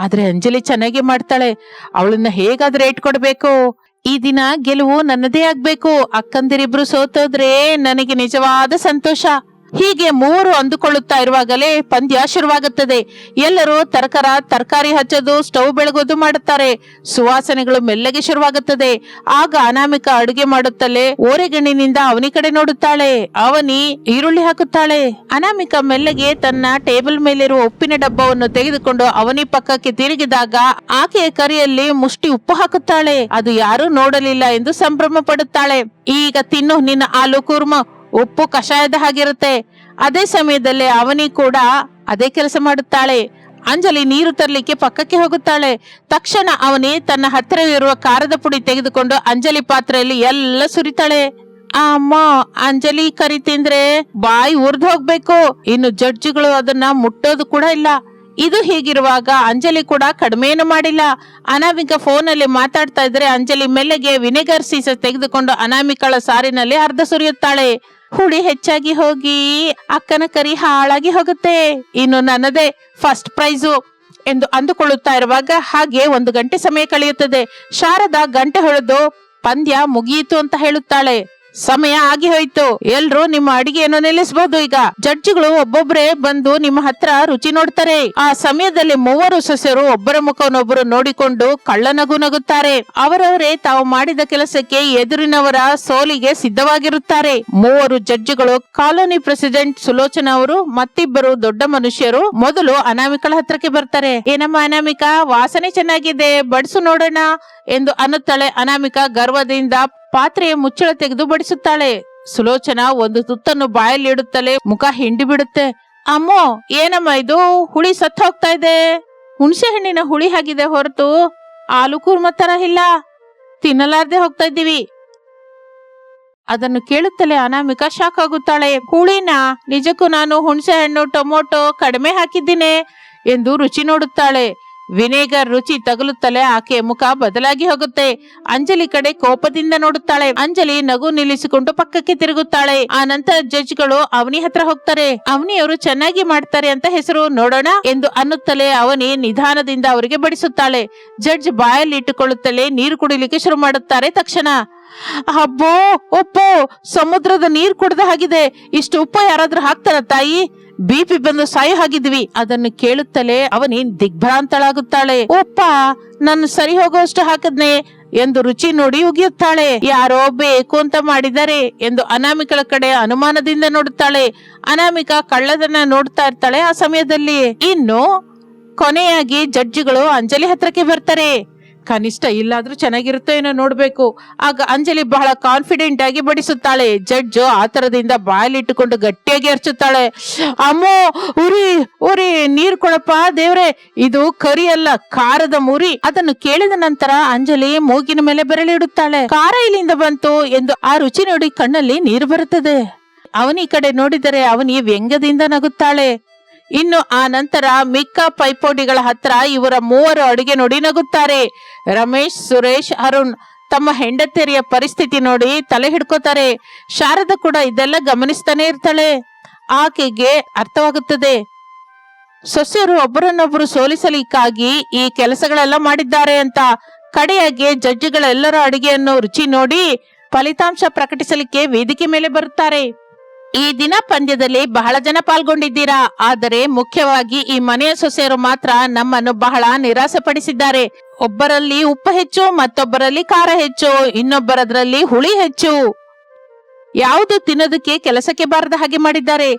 ಆದ್ರೆ ಅಂಜಲಿ ಚೆನ್ನಾಗಿ ಮಾಡ್ತಾಳೆ, ಅವಳನ್ನ ಹೇಗಾದ್ರೂ ರೇಟ್ ಕೊಡ್ಬೇಕು. ಈ ದಿನ ಗೆಲುವು ನನ್ನದೇ ಆಗ್ಬೇಕು. ಅಕ್ಕಂದಿರಿಬ್ರು ಸೋತೋದ್ರೆ ನನಗೆ ನಿಜವಾದ ಸಂತೋಷ. ಹೀಗೆ ಮೂವರು ಅಂದುಕೊಳ್ಳುತ್ತಾ ಇರುವಾಗಲೇ ಪಂದ್ಯ ಶುರುವಾಗುತ್ತದೆ. ಎಲ್ಲರೂ ತರಕಾರಿ ಹಚ್ಚೋದು, ಸ್ಟವ್ ಬೆಳಗೋದು ಮಾಡುತ್ತಾರೆ. ಸುವಾಸನೆಗಳು ಮೆಲ್ಲಗೆ ಶುರುವಾಗುತ್ತದೆ. ಆಗ ಅನಾಮಿಕ ಅಡುಗೆ ಮಾಡುತ್ತಲೇ ಓರೆಗಣ್ಣಿನಿಂದ ಅವನಿ ಕಡೆ ನೋಡುತ್ತಾಳೆ. ಅವನಿ ಈರುಳ್ಳಿ ಹಾಕುತ್ತಾಳೆ. ಅನಾಮಿಕ ಮೆಲ್ಲಗೆ ತನ್ನ ಟೇಬಲ್ ಮೇಲಿರುವ ಉಪ್ಪಿನ ಡಬ್ಬವನ್ನು ತೆಗೆದುಕೊಂಡು ಅವನಿ ಪಕ್ಕಕ್ಕೆ ತಿರುಗಿದಾಗ ಆಕೆಯ ಕರಿಯಲ್ಲಿ ಮುಷ್ಟಿ ಉಪ್ಪು ಹಾಕುತ್ತಾಳೆ. ಅದು ಯಾರೂ ನೋಡಲಿಲ್ಲ ಎಂದು ಸಂಭ್ರಮ ಪಡುತ್ತಾಳೆ. ಈಗ ತಿನ್ನು ನಿನ್ನ ಆಲೂ ಕೂರ್ಮ, ಉಪ್ಪು ಕಷಾಯದ ಹಾಗಿರುತ್ತೆ. ಅದೇ ಸಮಯದಲ್ಲಿ ಅವನಿ ಕೂಡ ಅದೇ ಕೆಲಸ ಮಾಡುತ್ತಾಳೆ. ಅಂಜಲಿ ನೀರು ತರಲಿಕ್ಕೆ ಪಕ್ಕಕ್ಕೆ ಹೋಗುತ್ತಾಳೆ. ತಕ್ಷಣ ಅವನಿ ತನ್ನ ಹತ್ತಿರವಿರುವ ಖಾರದ ಪುಡಿ ತೆಗೆದುಕೊಂಡು ಅಂಜಲಿ ಪಾತ್ರೆಯಲ್ಲಿ ಎಲ್ಲ ಸುರಿತಾಳೆ. ಅಮ್ಮ, ಅಂಜಲಿ ಕರಿ ತಿಂದ್ರೆ ಬಾಯಿ ಉರ್ದು ಹೋಗ್ಬೇಕು. ಇನ್ನು ಜಡ್ಜಿಗಳು ಅದನ್ನ ಮುಟ್ಟೋದು ಕೂಡ ಇಲ್ಲ. ಇದು ಹೀಗಿರುವಾಗ ಅಂಜಲಿ ಕೂಡ ಕಡಿಮೆಯನ್ನು ಮಾಡಿಲ್ಲ. ಅನಾಮಿಕ ಫೋನಲ್ಲಿ ಮಾತಾಡ್ತಾ ಇದ್ರೆ ಅಂಜಲಿ ಮೆಲ್ಲಗೆ ವಿನೆಗರ್ ಸೀಸ ತೆಗೆದುಕೊಂಡು ಅನಾಮಿಕಳ ಸಾರಿನಲ್ಲಿ ಅರ್ಧ ಸುರಿಯುತ್ತಾಳೆ. ಹುಳಿ ಹೆಚ್ಚಾಗಿ ಹೋಗಿ ಅಕ್ಕನ ಕರಿ ಹಾಳಾಗಿ ಹೋಗುತ್ತೆ. ಇನ್ನು ನನ್ನದೇ ಫಸ್ಟ್ ಪ್ರೈಸು ಎಂದು ಅಂದುಕೊಳ್ಳುತ್ತಾ ಇರುವಾಗ ಹಾಗೆ 1 ಗಂಟೆ ಸಮಯ ಕಳೆಯುತ್ತದೆ. ಶಾರದಾ ಗಂಟೆ ಹೊಡೆದು ಪಂದ್ಯ ಮುಗಿಯಿತು ಅಂತ ಹೇಳುತ್ತಾಳೆ. ಸಮಯ ಆಗಿ ಹೋಯ್ತು, ಎಲ್ರು ನಿಮ್ಮ ಅಡಿಗೆಯನ್ನು ನಿಲ್ಲಿಸಬಹುದು. ಈಗ ಜಡ್ಜಿಗಳು ಒಬ್ಬೊಬ್ಬರೇ ಬಂದು ನಿಮ್ಮ ಹತ್ರ ರುಚಿ ನೋಡ್ತಾರೆ. ಆ ಸಮಯದಲ್ಲಿ ಮೂವರು ಸೊಸೆಯರು ಒಬ್ಬರ ಮುಖವನ್ನೊಬ್ಬರು ನೋಡಿಕೊಂಡು ಕಳ್ಳನಗು ನಗುತ್ತಾರೆ. ಅವರವರೇ ತಾವು ಮಾಡಿದ ಕೆಲಸಕ್ಕೆ ಎದುರಿನವರ ಸೋಲಿಗೆ ಸಿದ್ಧವಾಗಿರುತ್ತಾರೆ. ಮೂವರು ಜಡ್ಜಿಗಳು ಕಾಲೋನಿ ಪ್ರೆಸಿಡೆಂಟ್ ಸುಲೋಚನಾ ಅವರು ಮತ್ತಿಬ್ಬರು ದೊಡ್ಡ ಮನುಷ್ಯರು ಮೊದಲು ಅನಾಮಿಕಳ ಹತ್ರಕ್ಕೆ ಬರ್ತಾರೆ. ಏನಮ್ಮ ಅನಾಮಿಕಾ, ವಾಸನೆ ಚೆನ್ನಾಗಿದೆ, ಬಡಿಸು ನೋಡೋಣ ಎಂದು ಅನ್ನುತ್ತಾಳೆ. ಅನಾಮಿಕ ಗರ್ವದಿಂದ ಪಾತ್ರೆಯ ಮುಚ್ಚಳ ತೆಗೆದು ಬಡಿಸುತ್ತಾಳೆ. ಸುಲೋಚನಾ ಒಂದು ತುತ್ತನ್ನು ಬಾಯಲ್ಲಿ ಇಡುತ್ತಲೇ ಮುಖ ಹಿಂಡಿ ಬಿಡುತ್ತೆ. ಅಮ್ಮೋ, ಏನಮ್ಮ ಇದು, ಹುಳಿ ಸತ್ತು ಹೋಗ್ತಾ ಇದೆ. ಹುಣಸೆ ಹಣ್ಣಿನ ಹುಳಿ ಆಗಿದೆ ಹೊರತು ಆಲೂ ಕೂರ್ಮ ತರ ಇಲ್ಲ. ತಿನ್ನಲಾರ್ದೆ ಹೋಗ್ತಾ ಇದ್ದೀವಿ. ಅದನ್ನು ಕೇಳುತ್ತಲೇ ಅನಾಮಿಕ ಶಾಕ್ ಆಗುತ್ತಾಳೆ. ಹುಳಿನ? ನಿಜಕ್ಕೂ ನಾನು ಹುಣಸೆ ಹಣ್ಣು ಟೊಮೊಟೊ ಕಡಿಮೆ ಹಾಕಿದ್ದೀನಿ ಎಂದು ರುಚಿ ನೋಡುತ್ತಾಳೆ. ವಿನೆಗರ್ ರುಚಿ ತಗುಲುತ್ತಲೇ ಆಕೆಯ ಮುಖ ಬದಲಾಗಿ ಹೋಗುತ್ತೆ. ಅಂಜಲಿ ಕಡೆ ಕೋಪದಿಂದ ನೋಡುತ್ತಾಳೆ. ಅಂಜಲಿ ನಗು ನಿಲ್ಲಿಸಿಕೊಂಡು ಪಕ್ಕಕ್ಕೆ ತಿರುಗುತ್ತಾಳೆ. ಆ ನಂತರ ಜಡ್ಜ್ಗಳು ಅವನಿ ಹತ್ರ ಹೋಗ್ತಾರೆ. ಅವನಿಯವರು ಚೆನ್ನಾಗಿ ಮಾಡ್ತಾರೆ ಅಂತ ಹೆಸರು, ನೋಡೋಣ ಎಂದು ಅನ್ನುತ್ತಲೇ ಅವನಿ ನಿಧಾನದಿಂದ ಅವರಿಗೆ ಬಡಿಸುತ್ತಾಳೆ. ಜಡ್ಜ್ ಬಾಯಲ್ಲಿ ಇಟ್ಟುಕೊಳ್ಳುತ್ತಲೇ ನೀರು ಕುಡಿಲಿಕ್ಕೆ ಶುರು ಮಾಡುತ್ತಾರೆ. ತಕ್ಷಣ ಅಬ್ಬೋ, ಉಪ್ಪು ಸಮುದ್ರದ ನೀರು ಕುಡ್ದ ಹಾಗಿದೆ. ಇಷ್ಟು ಉಪ್ಪು ಯಾರಾದ್ರೂ ಹಾಕ್ತಾರ ತಾಯಿ? ಬಿಪಿ ಬಂದು ಸಾಯೋ ಹಾಗಿದ್ವಿ. ಅದನ್ನು ಕೇಳುತ್ತಲೇ ಅವನಿ ದಿಗ್ಭ್ರಾಂತಳಾಗುತ್ತಾಳೆ. ಉಪ್ಪ ನಾನು ಸರಿ ಹೋಗುವಷ್ಟು ಹಾಕದ್ನೆ ಎಂದು ರುಚಿ ನೋಡಿ ಉಗಿಯುತ್ತಾಳೆ. ಯಾರೋ ಬೇಕು ಅಂತ ಮಾಡಿದ್ದಾರೆ ಎಂದು ಅನಾಮಿಕಳ ಕಡೆ ಅನುಮಾನದಿಂದ ನೋಡುತ್ತಾಳೆ. ಅನಾಮಿಕ ಕಳ್ಳದನ್ನ ನೋಡ್ತಾ ಇರ್ತಾಳೆ. ಆ ಸಮಯದಲ್ಲಿ ಇನ್ನು ಕೊನೆಯಾಗಿ ಜಡ್ಜಿಗಳು ಅಂಜಲಿ ಹತ್ರಕ್ಕೆ ಬರ್ತಾರೆ. ಕನಿಷ್ಠ ಇಲ್ಲಾದ್ರೂ ಚೆನ್ನಾಗಿರುತ್ತೋ ಏನೋ ನೋಡ್ಬೇಕು. ಆಗ ಅಂಜಲಿ ಬಹಳ ಕಾನ್ಫಿಡೆಂಟ್ ಆಗಿ ಬಡಿಸುತ್ತಾಳೆ. ಜಡ್ಜ್ ಆತರದಿಂದ ಬಾಯಲ್ಲಿಟ್ಟುಕೊಂಡು ಗಟ್ಟಿಯಾಗಿ ಅರ್ಚುತ್ತಾಳೆ. ಅಮ್ಮೋ, ಉರಿ ಉರಿ, ನೀರ್ ಕೊಡಪ್ಪ ದೇವ್ರೆ, ಇದು ಕರಿ ಅಲ್ಲ, ಖಾರದ ಮುರಿ. ಅದನ್ನು ಕೇಳಿದ ನಂತರ ಅಂಜಲಿ ಮೂಗಿನ ಮೇಲೆ ಬೆರಳಿಡುತ್ತಾಳೆ. ಖಾರ ಇಲ್ಲಿಂದ ಬಂತು ಎಂದು ಆ ರುಚಿ ನೋಡಿ ಕಣ್ಣಲ್ಲಿ ನೀರು ಬರುತ್ತದೆ. ಅವನಿ ಕಡೆ ನೋಡಿದರೆ ಅವನಿ ವ್ಯಂಗ್ಯದಿಂದ ನಗುತ್ತಾಳೆ. ಇನ್ನು ಆ ನಂತರ ಮಿಕ್ಕ ಪೈಪೋಟಿಗಳ ಹತ್ರ ಇವರ ಮೂವರು ಅಡುಗೆ ನೋಡಿ ನಗುತ್ತಾರೆ. ರಮೇಶ್, ಸುರೇಶ್, ಅರುಣ್ ತಮ್ಮ ಹೆಂಡತಿಯರ ಪರಿಸ್ಥಿತಿ ನೋಡಿ ತಲೆ ಹಿಡ್ಕೋತಾರೆ. ಶಾರದಾ ಕೂಡ ಇದೆಲ್ಲ ಗಮನಿಸ್ತಾನೆ ಇರ್ತಾಳೆ. ಆಕೆಗೆ ಅರ್ಥವಾಗುತ್ತದೆ, ಸೊಸೆಯರು ಒಬ್ಬರನ್ನೊಬ್ಬರು ಸೋಲಿಸಲಿಕ್ಕಾಗಿ ಈ ಕೆಲಸಗಳೆಲ್ಲ ಮಾಡಿದ್ದಾರೆ ಅಂತ. ಕಡೆಯಾಗಿ ಜಡ್ಜಿಗಳೆಲ್ಲರ ಅಡುಗೆಯನ್ನು ರುಚಿ ನೋಡಿ ಫಲಿತಾಂಶ ಪ್ರಕಟಿಸಲಿಕ್ಕೆ ವೇದಿಕೆ ಮೇಲೆ ಬರುತ್ತಾರೆ. ಈ ದಿನ ಪಂದ್ಯದಲ್ಲಿ ಬಹಳ ಜನ ಪಾಲ್ಗೊಂಡಿದ್ದೀರಾ, ಆದರೆ ಮುಖ್ಯವಾಗಿ ಈ ಮನೆಯ ಸೊಸೆಯರು ಮಾತ್ರ ನಮ್ಮನ್ನು ಬಹಳ ನಿರಾಸೆ ಪಡಿಸಿದ್ದಾರೆ. ಒಬ್ಬರಲ್ಲಿ ಉಪ್ಪು ಹೆಚ್ಚು, ಮತ್ತೊಬ್ಬರಲ್ಲಿ ಖಾರ ಹೆಚ್ಚು, ಇನ್ನೊಬ್ಬರದ್ರಲ್ಲಿ ಹುಳಿ ಹೆಚ್ಚು. ಯಾವುದು ತಿನ್ನೋದಕ್ಕೆ ಕೆಲಸಕ್ಕೆ ಬಾರದ ಹಾಗೆ ಮಾಡಿದ್ದಾರೆ.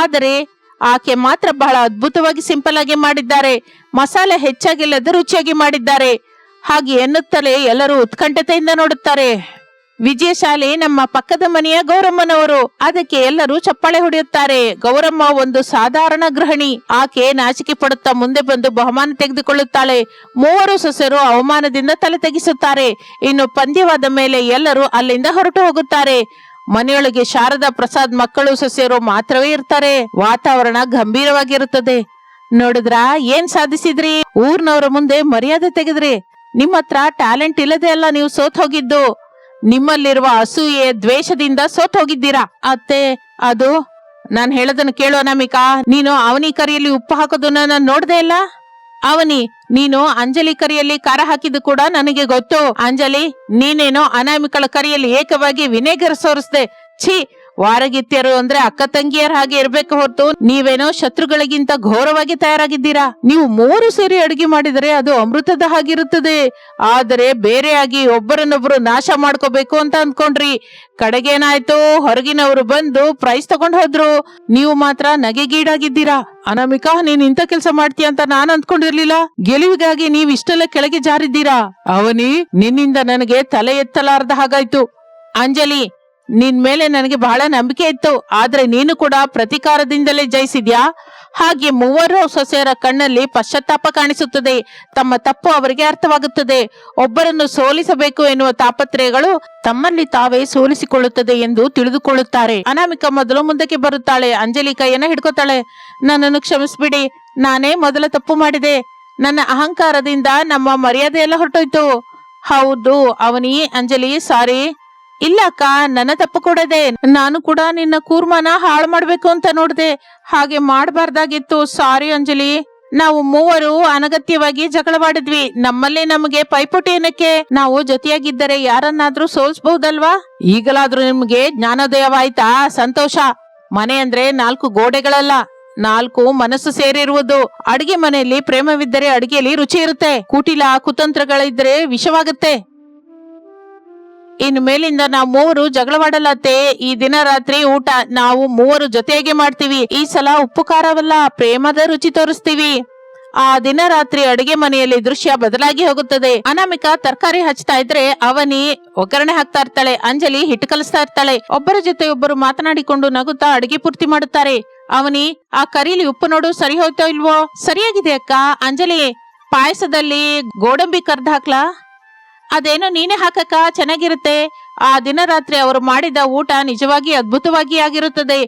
ಆದರೆ ಆಕೆ ಮಾತ್ರ ಬಹಳ ಅದ್ಭುತವಾಗಿ ಸಿಂಪಲ್ ಆಗಿ ಮಾಡಿದ್ದಾರೆ. ಮಸಾಲೆ ಹೆಚ್ಚಾಗಿಲ್ಲದ ರುಚಿಯಾಗಿ ಮಾಡಿದ್ದಾರೆ. ಹಾಗೆ ಎನ್ನುತ್ತಲೇ ಎಲ್ಲರೂ ಉತ್ಕಂಠತೆಯಿಂದ ನೋಡುತ್ತಾರೆ. ವಿಜಯಶಾಲಿ ನಮ್ಮ ಪಕ್ಕದ ಮನೆಯ ಗೌರಮ್ಮನವರು. ಅದಕ್ಕೆ ಎಲ್ಲರೂ ಚಪ್ಪಾಳೆ ಹೊಡೆಯುತ್ತಾರೆ. ಗೌರಮ್ಮ ಒಂದು ಸಾಧಾರಣ ಗೃಹಿಣಿ. ಆಕೆ ನಾಚಿಕೆ ಪಡುತ್ತಾ ಮುಂದೆ ಬಂದು ಬಹುಮಾನ ತೆಗೆದುಕೊಳ್ಳುತ್ತಾಳೆ. ಮೂವರು ಸೊಸೆಯರು ಅವಮಾನದಿಂದ ತಲೆ ತೆಗೆಸುತ್ತಾರೆ. ಇನ್ನು ಪಂದ್ಯವಾದ ಮೇಲೆ ಎಲ್ಲರೂ ಅಲ್ಲಿಂದ ಹೊರಟು ಹೋಗುತ್ತಾರೆ. ಮನೆಯೊಳಗೆ ಶಾರದಾ ಪ್ರಸಾದ್ ಮಕ್ಕಳು ಸೊಸೆಯರು ಮಾತ್ರವೇ ಇರ್ತಾರೆ. ವಾತಾವರಣ ಗಂಭೀರವಾಗಿರುತ್ತದೆ. ನೋಡಿದ್ರಾ ಏನ್ ಸಾಧಿಸಿದ್ರಿ? ಊರ್ನವರ ಮುಂದೆ ಮರ್ಯಾದೆ ತೆಗೆದ್ರಿ. ನಿಮ್ಮ ಹತ್ರ ಟ್ಯಾಲೆಂಟ್ ಇಲ್ಲದೆ ಅಲ್ಲ ನೀವು ಸೋತ್ ಹೋಗಿದ್ದು, ನಿಮ್ಮಲ್ಲಿರುವ ಅಸೂಯೆ ದ್ವೇಷದಿಂದ ಸೋತ್ ಹೋಗಿದ್ದೀರಾ. ಅತ್ತೆ, ಅದು ನಾನ್ ಹೇಳೋದನ್ನು ಕೇಳು ಅನಾಮಿಕಾ. ನೀನು ಅವನಿ ಕರಿಯಲ್ಲಿ ಉಪ್ಪು ಹಾಕೋದನ್ನ ನಾನು ನೋಡ್ದೆ ಇಲ್ಲ. ಅವನಿ, ನೀನು ಅಂಜಲಿ ಕರಿಯಲ್ಲಿ ಖಾರ ಹಾಕಿದ್ದು ಕೂಡ ನನಗೆ ಗೊತ್ತು. ಅಂಜಲಿ, ನೀನೇನೋ ಅನಾಮಿಕಳ ಕರಿಯಲ್ಲಿ ಏಕವಾಗಿ ವಿನೆಗರ್ ಸೋರಿಸ್ದೆ. ಛೀ, ವಾರಗಿತ್ಯರು ಅಂದ್ರೆ ಅಕ್ಕ ತಂಗಿಯರ ಹಾಗೆ ಇರ್ಬೇಕು ಹೊರತು ನೀವೇನೋ ಶತ್ರುಗಳಿಗಿಂತ ಘೋರವಾಗಿ ತಯಾರಾಗಿದ್ದೀರಾ. ನೀವು 3 ಸೇರಿ ಅಡಿಗೆ ಮಾಡಿದರೆ ಅದು ಅಮೃತದ ಹಾಗಿರುತ್ತದೆ. ಆದರೆ ಬೇರೆಯಾಗಿ ಒಬ್ಬರನ್ನೊಬ್ರು ನಾಶ ಮಾಡ್ಕೋಬೇಕು ಅಂತ ಅಂದ್ಕೊಂಡ್ರಿ. ಕಡೆಗೇನಾಯ್ತು, ಹೊರಗಿನವರು ಬಂದು ಪ್ರೈಸ್ ತಗೊಂಡ್ ಹೋದ್ರು, ನೀವು ಮಾತ್ರ ನಗೆಗೀಡಾಗಿದ್ದೀರಾ. ಅನಾಮಿಕಾ, ನೀನ್ ಇಂಥ ಕೆಲಸ ಮಾಡ್ತೀಯ ಅಂತ ನಾನ್ ಅಂದ್ಕೊಂಡಿರ್ಲಿಲ್ಲ. ಗೆಲುವಿಗಾಗಿ ನೀವ್ ಇಷ್ಟೆಲ್ಲ ಕೆಳಗೆ ಜಾರಿದ್ದೀರಾ. ಅವನಿ, ನಿನ್ನಿಂದ ನನಗೆ ತಲೆ ಎತ್ತಲಾರ್ದ ಹಾಗಾಯ್ತು. ಅಂಜಲಿ, ನಿನ್ ಮೇಲೆ ನನಗೆ ಬಹಳ ನಂಬಿಕೆ ಇತ್ತು, ಆದ್ರೆ ನೀನು ಕೂಡ ಪ್ರತಿಕಾರದಿಂದಲೇ ಜಯಿಸಿದ್ಯಾ. ಹಾಗೆ 3 ಸೊಸೆಯರ ಕಣ್ಣಲ್ಲಿ ಪಶ್ಚಾತ್ತಾಪ ಕಾಣಿಸುತ್ತದೆ. ತಮ್ಮ ತಪ್ಪು ಅವರಿಗೆ ಅರ್ಥವಾಗುತ್ತದೆ. ಒಬ್ಬರನ್ನು ಸೋಲಿಸಬೇಕು ಎನ್ನುವ ತಾಪತ್ರಯಗಳು ತಮ್ಮಲ್ಲಿ ತಾವೇ ಸೋಲಿಸಿಕೊಳ್ಳುತ್ತದೆ ಎಂದು ತಿಳಿದುಕೊಳ್ಳುತ್ತಾರೆ. ಅನಾಮಿಕಾ ಮೊದಲು ಮುಂದಕ್ಕೆ ಬರುತ್ತಾಳೆ. ಅಂಜಲಿ ಕೈಯನ್ನ ಹಿಡ್ಕೋತಾಳೆ. ನನ್ನನ್ನು ಕ್ಷಮಿಸ್ಬಿಡಿ, ನಾನೇ ಮೊದಲ ತಪ್ಪು ಮಾಡಿದೆ. ನನ್ನ ಅಹಂಕಾರದಿಂದ ನಮ್ಮ ಮರ್ಯಾದೆ ಎಲ್ಲ ಹೊರಟೋಯ್ತು. ಹೌದು ಅವನಿ. ಅಂಜಲಿ, ಸಾರಿ. ಇಲ್ಲ ಅಕ್ಕ, ನನ್ನ ತಪ್ಪು ಕೂಡ ಇದೆ. ನಾನು ಕೂಡ ನಿನ್ನ ಕೂರ್ಮನ ಹಾಳು ಮಾಡ್ಬೇಕು ಅಂತ ನೋಡ್ದೆ, ಹಾಗೆ ಮಾಡಬಾರ್ದಾಗಿತ್ತು. ಸಾರಿ ಅಂಜಲಿ. ನಾವು 3 ಅನಗತ್ಯವಾಗಿ ಜಗಳವಾಡಿದ್ವಿ. ನಮ್ಮಲ್ಲೇ ನಮಗೆ ಪೈಪೋಟಿ ಏನಕ್ಕೆ? ನಾವು ಜೊತೆಯಾಗಿದ್ದರೆ ಯಾರನ್ನಾದ್ರೂ ಸೋಲ್ಸಬಹುದಲ್ವಾ? ಈಗಲಾದ್ರೂ ನಿಮ್ಗೆ ಜ್ಞಾನೋದಯವಾಯ್ತಾ? ಸಂತೋಷ. ಮನೆ ಅಂದ್ರೆ 4 ಗೋಡೆಗಳಲ್ಲ, 4 ಮನಸ್ಸು ಸೇರಿರುವುದು. ಅಡಿಗೆ ಮನೆಯಲ್ಲಿ ಪ್ರೇಮವಿದ್ದರೆ ಅಡಿಗೆಯಲ್ಲಿ ರುಚಿ ಇರುತ್ತೆ. ಕುಟಿಲ ಕುತಂತ್ರಗಳಿದ್ರೆ ವಿಷವಾಗುತ್ತೆ. ಇನ್ನು ಮೇಲಿಂದ ನಾವು 3 ಜಗಳವಾಡಲತ್ತೆ. ಈ ದಿನ ರಾತ್ರಿ ಊಟ ನಾವು 3 ಜೊತೆಯಾಗಿ ಮಾಡ್ತೀವಿ. ಈ ಸಲ ಉಪ್ಪು ಖಾರವಲ್ಲ, ಪ್ರೇಮದ ರುಚಿ ತೋರಿಸ್ತೀವಿ. ಆ ದಿನ ರಾತ್ರಿ ಅಡಿಗೆ ಮನೆಯಲ್ಲಿ ದೃಶ್ಯ ಬದಲಾಗಿ ಹೋಗುತ್ತದೆ. ಅನಾಮಿಕಾ ತರಕಾರಿ ಹಚ್ತಾ ಇದ್ರೆ ಅವನಿ ಒಗ್ಗರಣೆ ಹಾಕ್ತಾ ಇರ್ತಾಳೆ. ಅಂಜಲಿ ಹಿಟ್ಟು ಕಲಿಸ್ತಾ ಇರ್ತಾಳೆ. ಒಬ್ಬರ ಜೊತೆ ಒಬ್ಬರು ಮಾತನಾಡಿಕೊಂಡು ನಗುತ್ತಾ ಅಡಿಗೆ ಪೂರ್ತಿ ಮಾಡುತ್ತಾರೆ. ಅವನಿ, ಆ ಕರೀಲಿ ಉಪ್ಪು ನೋಡು, ಸರಿ ಹೋಯ್ತೋ ಇಲ್ವೋ? ಸರಿಯಾಗಿದೆ ಅಕ್ಕ. ಅಂಜಲಿ, ಪಾಯಸದಲ್ಲಿ ಗೋಡಂಬಿ ಕರ್ದ್ ಹಾಕ್ಲಾ? ಅದೇನೋ ನೀನೇ ಹಾಕಕ್ಕ, ಚೆನ್ನಾಗಿರುತ್ತೆ. ಆ ದಿನ ರಾತ್ರಿ ಅವರು ಮಾಡಿದ ಊಟ ನಿಜವಾಗಿ ಅದ್ಭುತವಾಗಿ ಆಗಿರುತ್ತದೆ.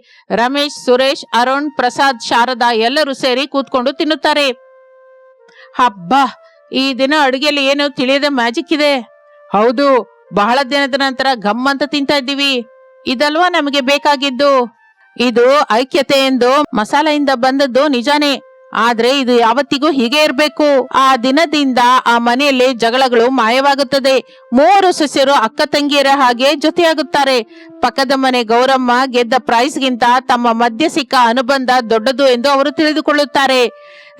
ರಮೇಶ್, ಸುರೇಶ್, ಅರುಣ್, ಪ್ರಸಾದ್, ಶಾರದಾ ಎಲ್ಲರೂ ಸೇರಿ ಕೂತ್ಕೊಂಡು ತಿನ್ನುತ್ತಾರೆ. ಹಬ್ಬ, ಈ ದಿನ ಅಡುಗೆಯಲ್ಲಿ ಏನೋ ತಿಳಿಯದ ಮ್ಯಾಜಿಕ್ ಇದೆ. ಹೌದು, ಬಹಳ ದಿನದ ನಂತರ ಗಮ್ ಅಂತ ತಿಂತಾ ಇದ್ದೀವಿ. ಇದಲ್ವಾ ನಮಗೆ ಬೇಕಾಗಿದ್ದು. ಇದು ಐಕ್ಯತೆ ಎಂದು ಮಸಾಲೆಯಿಂದ ಬಂದದ್ದು ನಿಜಾನೇ, ಆದ್ರೆ ಇದು ಯಾವತ್ತಿಗೂ ಹೀಗೆ ಇರ್ಬೇಕು. ಆ ದಿನದಿಂದ ಆ ಮನೆಯಲ್ಲಿ ಜಗಳಗಳು ಮಾಯವಾಗುತ್ತದೆ. 3 ಸೊಸೆಯರು ಅಕ್ಕ ತಂಗಿಯರ ಹಾಗೆ ಜೊತೆಯಾಗುತ್ತಾರೆ. ಪಕ್ಕದ ಮನೆ ಗೌರಮ್ಮ ಗೆದ್ದ ಪ್ರೈಸ್ಗಿಂತ ತಮ್ಮ ಮಧ್ಯೆ ಸಿಕ್ಕ ಅನುಬಂಧ ದೊಡ್ಡದು ಎಂದು ಅವರು ತಿಳಿದುಕೊಳ್ಳುತ್ತಾರೆ.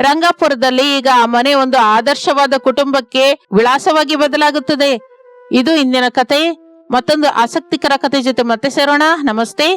ರಂಗಾಪುರದಲ್ಲಿ ಈಗ ಆ ಮನೆ ಒಂದು ಆದರ್ಶವಾದ ಕುಟುಂಬಕ್ಕೆ ವಿಳಾಸವಾಗಿ ಬದಲಾಗುತ್ತದೆ. ಇದು ಇಂದಿನ ಕತೆ. ಮತ್ತೊಂದು ಆಸಕ್ತಿಕರ ಕತೆ ಜೊತೆ ಮತ್ತೆ ಸೇರೋಣ. ನಮಸ್ತೆ.